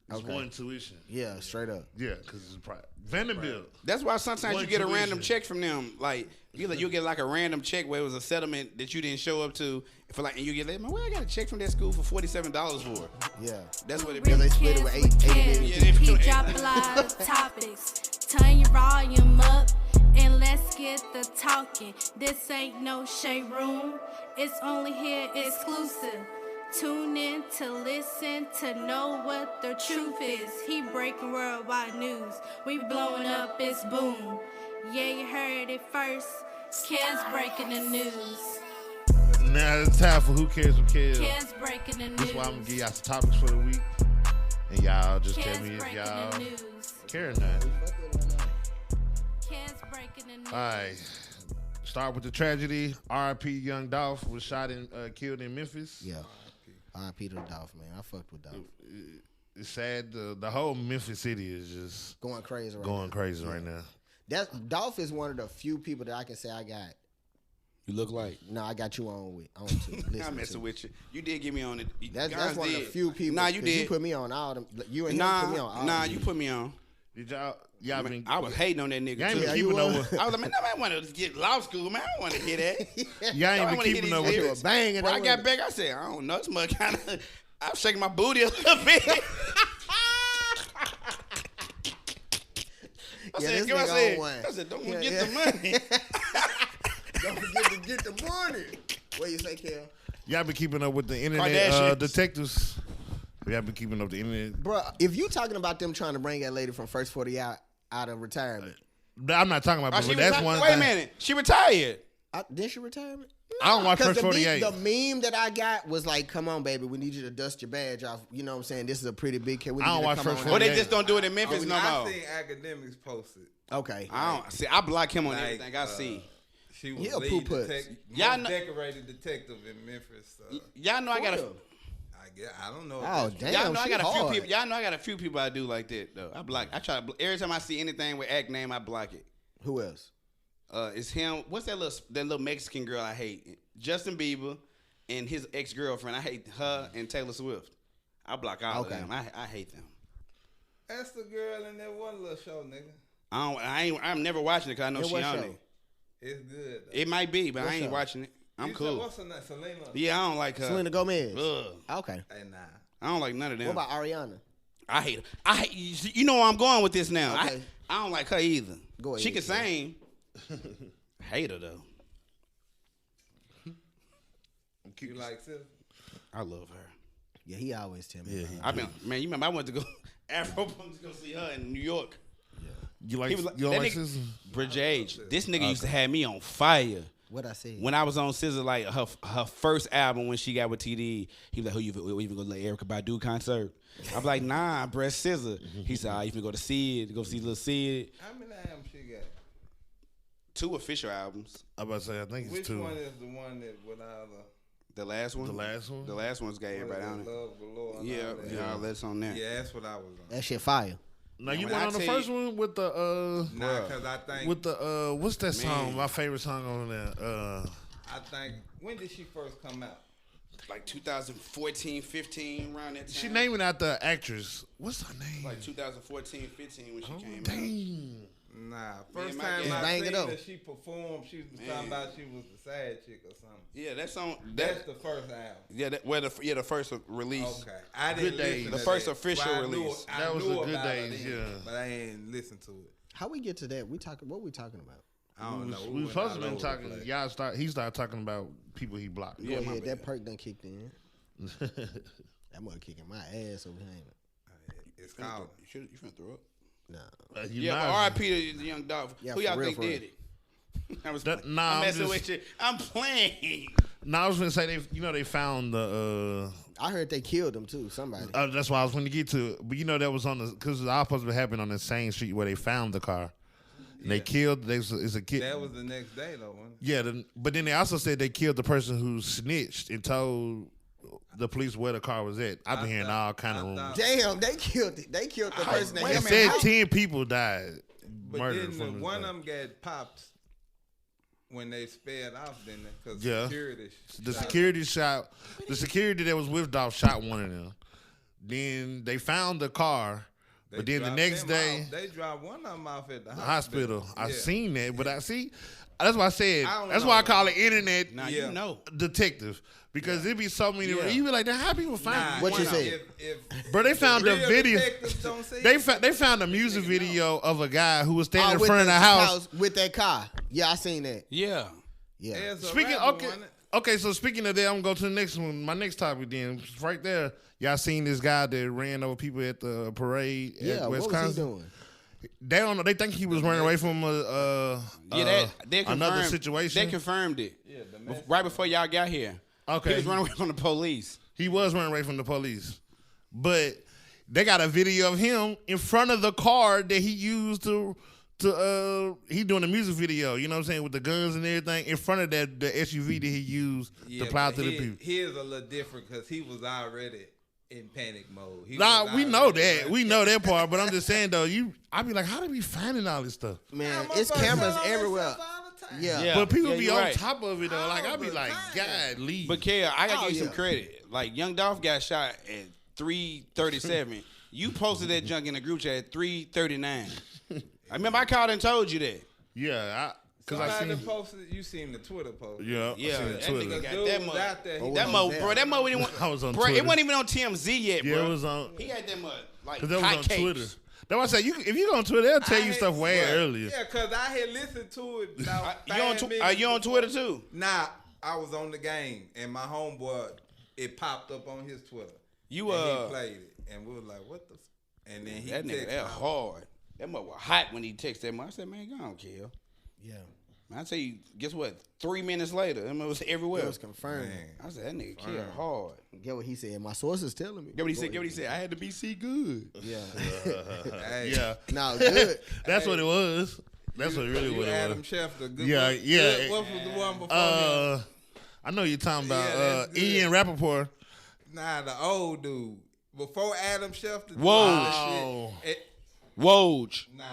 It's Okay. one tuition. Yeah, straight up. Yeah, because it's private. Vanderbilt. That's why sometimes One you get a tuition. random check from them. Like you'll get like a random check where it was a settlement that you didn't show up to for like, and you get like, man, well, I got a check from that school for $47 for. Yeah. That's what it Yeah, be. they split it with 8 million. Yeah, they He do. drop a lot of topics. Turn your volume up and let's get the talking. This ain't no shade room. It's only here exclusive. Tune in to listen to know what the truth is. He breaking worldwide news. We blowing up, it's boom. Yeah, you heard it first. Ken's breaking the news. Now it's time for Who Cares Who Cares. Ken's breaking the news. This is why I'm going to give y'all some topics for the week. And y'all just tell Ken's me if breaking y'all the news. care or not. the All right. Start with the tragedy. R.I.P. Young Dolph was shot and killed in Memphis. Yeah. R.I.P. to Dolph, man. I fucked with Dolph. It's sad. The whole Memphis city is just Going crazy right now. Dolph is one of the few people that I can say I got. You look like. No, I got you on to. I'm messing with you. You did get me on it. That's one of the few people. Nah, you did. You put me on all them. You and him put me on all Nah, them. you put me on. Did y'all been? I was hating on that nigga. Y'all ain't too. been keeping up. I was like, man, I want to get law school, man. I don't want to hear that. Y'all ain't been keeping up with it. Banging. When I got back, I said, I don't know. It's my kind of. I was shaking my booty a little bit. I said, don't forget the money. Don't forget to get the money. What you say, Kel? Y'all been keeping up with the internet detectives? Y'all been keeping up with the internet? Bro, if you talking about them trying to bring that lady from First 40 out of retirement. I'm not talking about but that's one Wait thing. a minute. She retired. Did she retire? I don't watch First 48. The meme that I got was like, come on, baby, we need you to dust your badge off. You know what I'm saying? This is a pretty big kid. I don't watch First 48. Or they just don't do it in Memphis no more. I seen academics posted. Okay. I don't see. I block him on everything I see. She was lead detective, decorated detective in Memphis. Y'all know I got a. I don't know. Oh damn! Y'all know I got a few people. Y'all know I got a few people I do like that though. I block. I try to every time I see anything with act name, I block it. Who else? It's him. What's that little Mexican girl I hate? Justin Bieber and his ex-girlfriend. I hate her and Taylor Swift. I block all of them. I hate them. That's the girl in that one little show, nigga. I'm never watching it because I know she on it. It's good. It might be, but I ain't watching it. I'm cool. What's her name? Selena? Yeah, I don't like her. Selena Gomez. Ugh. Okay. Hey, nah. I don't like none of them. What about Ariana? I hate her. You know where I'm going with this now. Okay. I don't like her either. Go ahead. She can sing. Hate her though. You like Sis? I love her. Yeah, he always tell me. Yeah, man. You remember I went to go Afro Punk to go see her in New York. You like SZA? Bridge Age. This nigga used to have me on fire. What I said? When I was on SZA, like her first album when she got with TD, he was like, "Who you even go to the Erykah Badu concert?" I'm like, "Nah, bruh, SZA." He said, "You can go to Sid, go see Lil Sid." How many albums she got? 2 official albums. I'm about to say, I think it's Which 2. Which one is the one that without the last one? The last one? The last one's got everybody on it. Love Galore and Yeah, that's on there. Yeah, that's what I was on. That shit fire. Now you went on the first one with the Nah, cause I think with the what's that song? My favorite song on there. I think when did she first come out? Like 2014, 15, around that time. She named it after the actress. What's her name? Like 2014, 15 when she came out. Dang. Nah, first time I seen that she performed, she was talking about she was the sad chick or something. Yeah, that song. That's the first album. Yeah, the first release. Okay, I didn't listen to the first official release. That was the Good Days, yeah. But I ain't listened to it. How we get to that? What we talking about? I don't know. We was supposed to been talking. He started talking about people he blocked. Go ahead, that perk done kicked in. That mother kicking my ass over here. It's called. You finna throw up? No. R.I.P. to the Young Dolph. Yeah, who y'all for think real. did it? I'm I'm messing with you. I'm playing. No, I was gonna say they found the. I heard they killed him too. Somebody. That's why I was going to get to it. But that was on the because I was supposed to happen on the same street where they found the car. And they killed. It's a kid. That was the next day though, wasn't it? Yeah, but then they also said they killed the person who snitched and told the police where the car was at. I've been hearing all kind of rumors. Damn, they killed it. They killed the person. They said 10 people died. But Murdered then one of them got popped when they sped off, didn't they? Because the security that was with Dolph shot one of them. Then they found the car. But then the next day, they dropped one of them off at the hospital. Yeah. I seen that, but that's why I said that's why I call it internet detective because it be so many. You be like, how people find what you say? Bro, they found a video. They found a music video of a guy who was standing in front of the house with that car. Yeah, I seen that. Yeah. Speaking okay, so speaking of that, I'm gonna go to the next one. My next topic then, right there. Y'all seen this guy that ran over people at the parade at Wisconsin? What was he doing? They don't know. They think he was running away from another situation. They confirmed it right before y'all got here. Okay, he was running away from the police. He was running away from the police, but they got a video of him in front of the car that he used to he doing a music video, you know what I'm saying, with the guns and everything in front of the SUV that he used to plow to the people. His a little different because he was already in panic mode. We know that. We know that part, but I'm just saying though, I be like, how do we finding all this stuff? Man, it's cameras everywhere. Yeah. But people be on right. top of it though. Like I be like, God, leave. But Kel, I gotta give you some credit. Like Young Dolph got shot at 3:37. You posted that junk in the group chat at 3:39. I remember I called and told you that. Yeah, because I seen posted. You seen the Twitter post? Yeah, that Twitter. nigga got that much. Out there, That mo, we didn't. I was on bro, Twitter. It wasn't even on TMZ yet, bro. Yeah, it was on. He had that much. Like Because that was on hotcakes. Twitter. That's why I say if you go on Twitter, they'll tell you stuff way earlier. Yeah, because I had listened to it about Are you on Twitter too? Nah, I was on the game, and my homeboy, it popped up on his Twitter. He he played it, and we were like, "What the?" And then he that nigga that hard. That mother was hot when he texted that. I said, "Man, go on, Kel." Yeah. I tell you, guess what? 3 minutes later, it was everywhere. It was confirmed. Man. I said, that nigga Kel hard. Get what he said. My sources telling me. Get what he said. I had to be see good. Yeah. Yeah, No, good. that's what it was. That's what really what it Adam was. Schefter. Good Yeah, one. yeah. Good. What was the one before him? I know you're talking about that's good. Ian Rappaport. Nah, the old dude. Before Adam Schefter. Whoa. Woj. Nah,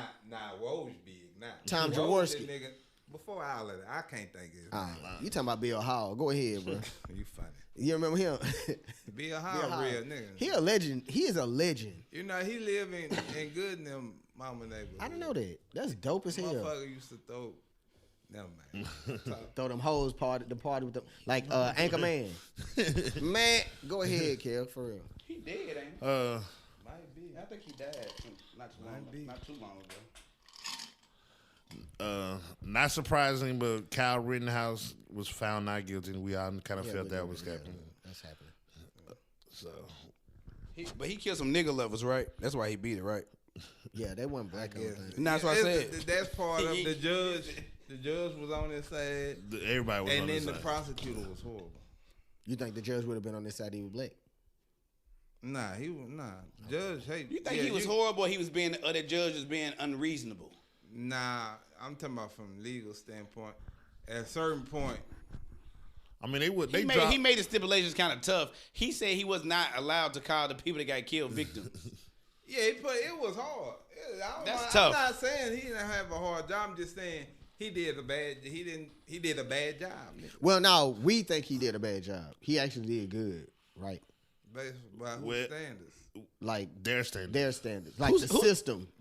Woj big. Nah. Tom Woj, Jaworski. that nigga, before all of that, I can't think of it. You talking about Bill Hall. Go ahead, bro. You funny. You remember him? Bill Hall, real nigga. He a legend. He is a legend. You know, he live in good in them mama neighborhood. I didn't know that. That's dope as hell. Motherfucker used to throw. Never mind. Throw them hoes the party with them like Anchorman. Man, go ahead, Kel, for real. He dead, ain't he? Might be. I think he died not too long ago. Not surprising, but Kyle Rittenhouse was found not guilty, and we all kind of felt that was happening. That's happening. So, But he killed some nigga lovers, right? That's why he beat it, right? Yeah, they weren't black on things. And that's what I said. That's part of the judge. The judge was on his side, everybody was on and his then the side. prosecutor was horrible. You think the judge would have been on this side? He was black. Nah, he was Judge, hey, You think he was horrible? He was being the judge was being unreasonable. Nah, I'm talking about from a legal standpoint. At a certain point, I mean, they he made the stipulations kind of tough. He said he was not allowed to call the people that got killed victims. yeah, it was hard. That's I'm tough. not saying he didn't have a hard job. I'm just saying he did a bad job. Well, no, we think he did a bad job. He actually did good, right? Based by whose standards? Like their standards. their standards, like the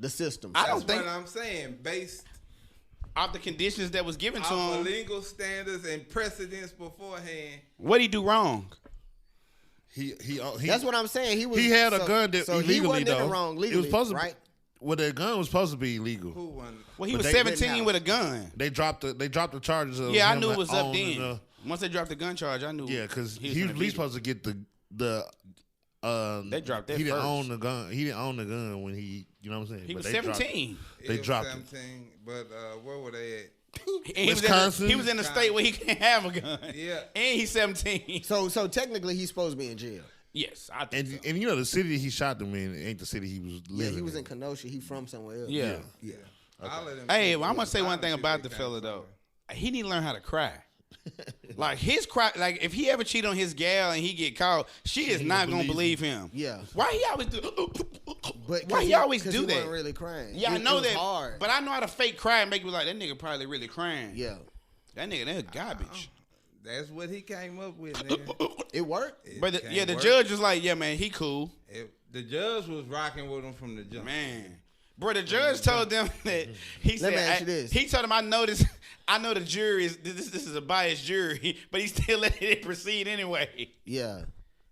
system. I don't That's think what I'm saying. Based off the conditions that was given to off him. of legal standards and precedents beforehand. What'd he do wrong? He That's what I'm saying. He had a gun that so illegally he wasn't though. in the wrong legally, it was supposed to right? Well, the gun was supposed to be illegal. Who won? Well, he But was they- 17 with a gun. They dropped the charges. Of Yeah, I him knew it was up owning then. Once they dropped the gun charge, I knew. Yeah, because he was gonna at beat least it. supposed to get the. They dropped that He didn't first. own the gun. He didn't own the gun when he. You know what I'm saying? He But was they dropped- 17. They dropped it. 17, but where were they at? And Wisconsin. he was in a state where he can't have a gun. Yeah. And he's 17. So technically he's supposed to be in jail. Yes, I think so. And you know the city he shot them in ain't the city he was living. Yeah, he was in Kenosha. He from somewhere else. Yeah. Yeah. All of them Hey, people well, I'm gonna say was one thing honest about if the they fella came though. from. He need to learn how to cry. Like his cry, like if he ever cheat on his gal and he get caught, she is not gonna believe him. Yeah. Why he always do? But Why he always 'cause do he that? wasn't really crying. Yeah, I It know was that. hard. But I know how to fake cry and make me like that nigga probably really crying. Yeah, That nigga, that's garbage. That's what he came up with, nigga. it worked. It But the can't work. judge was like, yeah, man, he cool. The judge was rocking with him from the jump. Man. Bro, the judge told them that he said, me ask you this. he told them, I know the jury is, this is a biased jury, but he still let it proceed anyway. Yeah.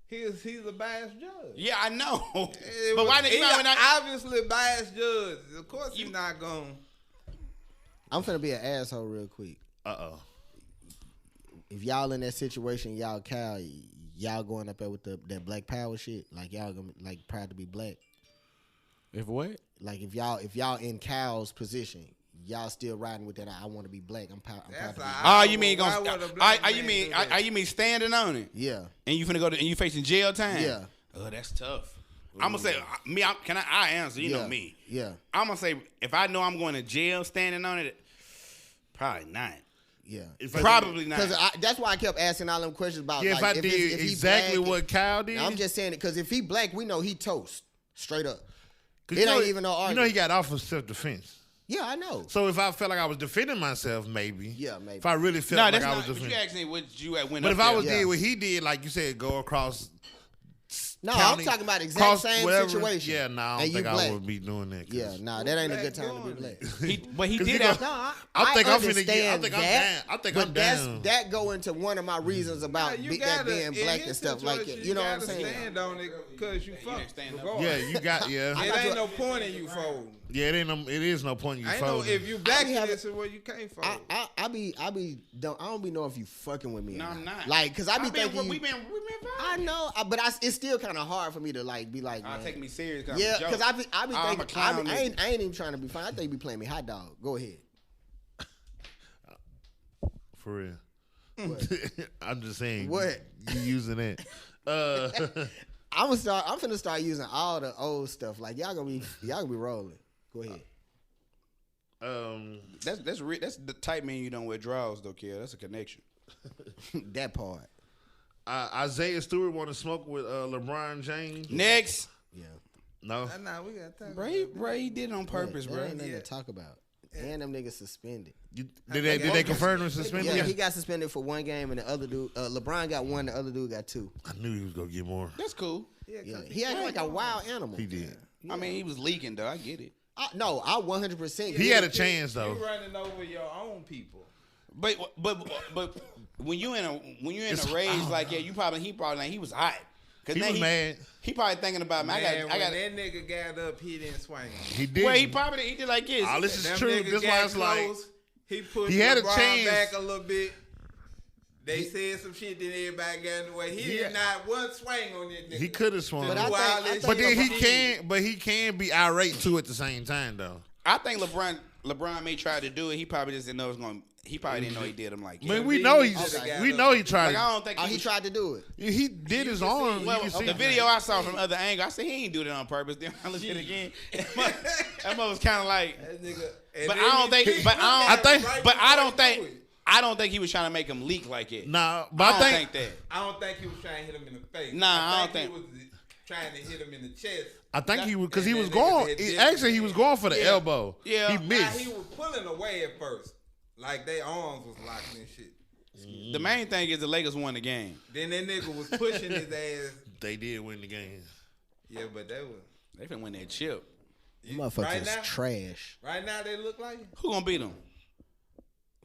He's a biased judge. Yeah, I know. It But was- why did he you a obviously biased judge? Of course he's not going. I'm finna be an asshole real quick. If y'all in that situation, y'all going up there with that black power shit, like y'all gonna like proud to be black. If what? Like if y'all in Cal's position, y'all still riding with that. I want to be black. I'm proud to be black. Oh, you mean Why gonna? would a black man do that? You mean standing on it? Yeah. And you finna go to and you facing jail time? Yeah. Oh, that's tough. I'm gonna say me. I answer? You know me. Yeah. I'm gonna say if I know I'm going to jail standing on it, probably not. Yeah. Probably not. Because that's why I kept asking all them questions about. Yeah, like, if I did if he exactly black, what Kyle did. I'm just saying it because if he black, we know he toast straight up. It you know, ain't even no argument. You know he got off of self-defense. Yeah, I know. So if I felt like I was defending myself, maybe. Yeah, maybe. If I really felt like I was defending. defending. You asked me what you had went But up if I was there. did what he did, like you said, go across. No, county, I'm talking about exact same whatever. situation. Yeah, no, I don't think I would be doing that. Yeah, nah, that ain't a good time to be black. But he did you have. know, I think I'm finna understand get. I think I'm that, down. I think but I'm down. that go into one of my reasons about that being black and stuff like it. You know what I'm saying? Stand on it because you fuck. Yeah, you got. Yeah, It ain't no point in you folding. yeah. It ain't. It is no point in you I know folding. if you black in this is where you can't fold. I don't be knowing if you fucking with me. No, or I'm not. Like, cause I be thinking we been I know, but it's still kind of hard for me to like be like. I'll Man. take me serious. Yeah, because I be I'm a thinking clown I ain't even trying to be funny. I think you be playing me hot dog. Go ahead. For real. I'm just saying. What? You using that? I'm finna start using all the old stuff. Like y'all gonna be rolling. Go ahead. That's the type man you don't wear drawers though, kid. That's a connection. That part. Isaiah Stewart want to smoke with LeBron James. Next. Yeah. No. Nah, we got time. Bro, he did it on purpose, There bro. ain't nothing to talk about. And them niggas suspended. Did they confirm him suspended? Yeah, he got suspended for one game, and the other dude, LeBron got one, the other dude got two. I knew he was gonna get more. That's cool. Yeah, he acted like a wild animal. He did. I mean, he was leaking though. I get it. No, I 100%. He had a chance though. You running over your own people. But when you in a rage like he probably he was hot. He was mad. He probably thinking about Man, I got that nigga got up, he didn't swing. He did. Well, he did like this. All this is Them true. niggas This got was like close. He pushed he had a LeBron chance. back a little bit. They said some shit, then everybody got in the way. He did not one swing on that nigga. he could have swung. But I think But then LeBron- he can be irate too at the same time though. I think LeBron may try to do it. He probably just didn't know it was going. He probably didn't know he did him like that. Man, we know he tried. Like, I don't think he tried to do it. He did his arm. Well, You can see the it. video I saw from other angle, I said he ain't do that on purpose. Then I looked at it again. That mother was kind of like. That nigga, But I don't think. I I don't think he was trying to make him leak like it. Nah, but I think that. I don't think he was trying to hit him in the face. Nah, I don't think. he was trying to hit him in the chest. I think he was because he and was that going. nigga did Actually, he it. was going for the elbow. Yeah. He Nah, missed. he was pulling away at first. Like their arms was locking and shit. The main thing is the Lakers won the game. Then that nigga was pushing his ass. They did win the game. Yeah, but they was. They finna win that chip. Motherfuckers Right now? trash. Right now they look like it. Who gonna beat them?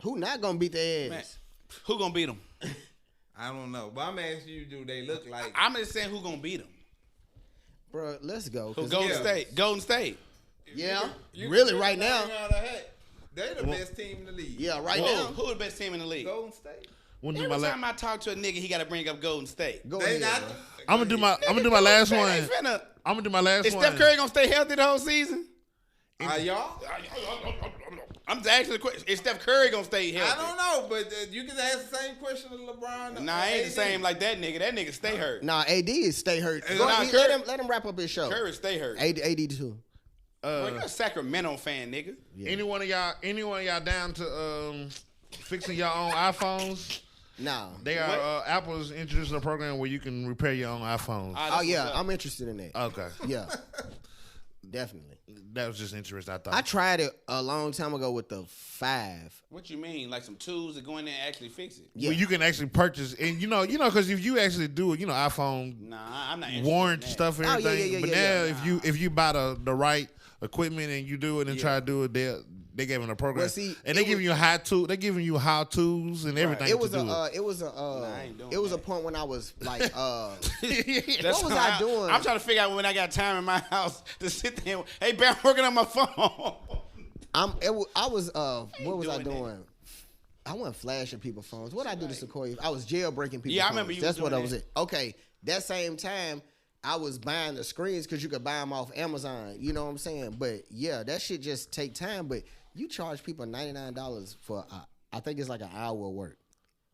Who not gonna beat their Man, ass? who gonna beat them? I don't know. But I'm asking you, do they look like I'm just saying who gonna beat them. Bro, let's go. Who? 'Cause Golden Yeah. State. Golden State. Yeah, You really can right pick now. them out of the hat. They the best team in the league. Yeah, right Who? now. Who the best team in the league? Golden State. Every time I talk to a nigga, he gotta bring up Golden State. Go They ahead, not. bro. I'm gonna do my last one. They finna- I'm gonna do my last Is one. Steph Curry gonna stay healthy the whole season? Are y'all? I'm just asking the question. Is Steph Curry gonna stay healthy? I don't know, but you can ask the same question to LeBron. Nah, I ain't the same like that nigga. That nigga stay hurt. Nah, AD is stay hurt. Nah, Go ahead, Curry- let him wrap up his show. Curry stay hurt. AD too. Bro, you're a Sacramento fan, nigga. Any one of y'all down to fixing your own iPhones? Nah. They are Apple's introducing a program where you can repair your own iPhones. Oh yeah, I'm interested in that. Okay, Yeah, definitely. that was just interesting. I thought. I tried it a long time ago with the 5. What you mean? Like some tools to go in there and actually fix it? Yeah. Well, you can actually purchase, and you know, because if you actually do it, iPhone Nah, I'm not interested warrant in that. stuff and Oh, yeah, everything. yeah, But yeah, now, if you buy the right equipment and you do it and try to do it, they gave them a program, Well, see, and they it giving you They giving you how tos and everything. It was to do it was a point when I was like it. what was I doing? I'm trying to figure out when I got time in my house to sit there. Hey, Ben, I'm working on my phone. what was I doing doing? I wasn't flashing people's phones. What I do to Sequoia? I was jailbreaking people's Yeah, I phones. remember you That's was what I doing was that. it. Okay, that same time I was buying the screens because you could buy them off Amazon. You know what I'm saying? But yeah, that shit just take time. But you charge people $99 for I think it's like an hour of work.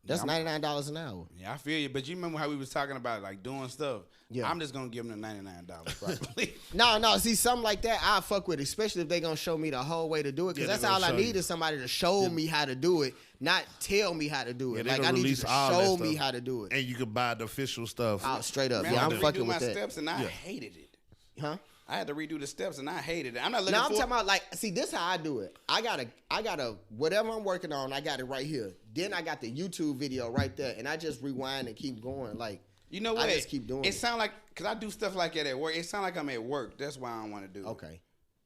That's $99 an hour. Yeah, I feel you. But you remember how we was talking about like doing stuff? Yeah. I'm just gonna give them the $99 probably. No. See, something like that, I fuck with, especially if they gonna show me the whole way to do it. Because that's all I need is somebody to show me how to do it, not tell me how to do it. Like I need you to show me how to do it. And you can buy the official stuff. Oh, straight up. Man, Yeah, I I'm had to fucking redo with my that. steps and I hated it. Huh? I had to redo the steps and I hated it. I'm not looking No, I'm for. talking about like, see, this how I do it. I gotta, whatever I'm working on, I got it right here. Then I got the YouTube video right there, and I just rewind and keep going. Like, You know what? I just keep doing it. It sound like, because I do stuff like that at work. It sound like I'm at work. That's why I don't want to do it. Okay.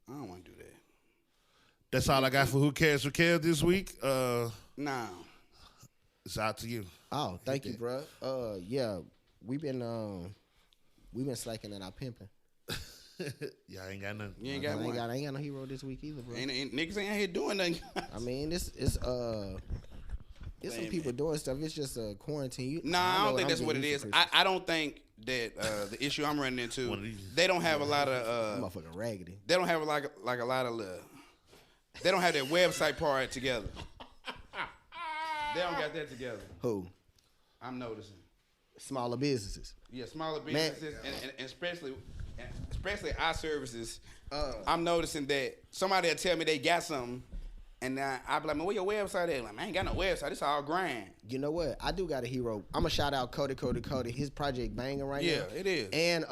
I don't want to do that. That's all I got for Who Cares for Kev this week. Nah. It's out to you. Oh, thank you, bro. Yeah, we've been slacking at our pimping. Y'all ain't got nothing. You ain't got one. I ain't got no hero this week either, bro. Ain't niggas ain't out here doing nothing. I mean, it's some people doing stuff. It's just a quarantine. I don't think that's what it is. I don't think that the issue I'm running into, they don't have a lot of motherfucking raggedy. They don't have like a lot of they don't have that website part together. They don't got that together. Who? I'm noticing. Smaller businesses. Yeah, smaller businesses and especially our services. I'm noticing that somebody will tell me they got something, and I'll be like, man, where your website at? Like, man, I ain't got no website. It's all grind. You know what? I do got a hero. I'm going to shout out Cody. His project banging right now. Yeah, it is. And,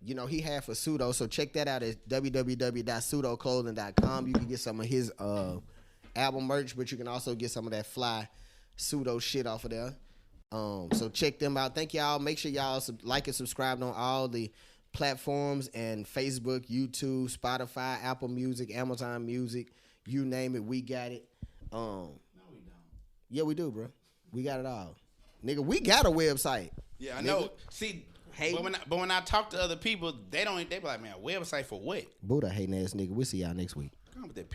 you know, he had for Pseudo, so check that out at www.pseudoclothing.com. You can get some of his album merch, but you can also get some of that fly Pseudo shit off of there. So check them out. Thank y'all. Make sure y'all like and subscribe on all the platforms and Facebook, YouTube, Spotify, Apple Music, Amazon Music, you name it, we got it. No, we don't. Yeah, we do, bro. We got it all. Nigga, we got a website. Yeah, I know. See, but when I talk to other people, they be like, man, a website for what? Buddha hating ass nigga. We'll see y'all next week. Come with that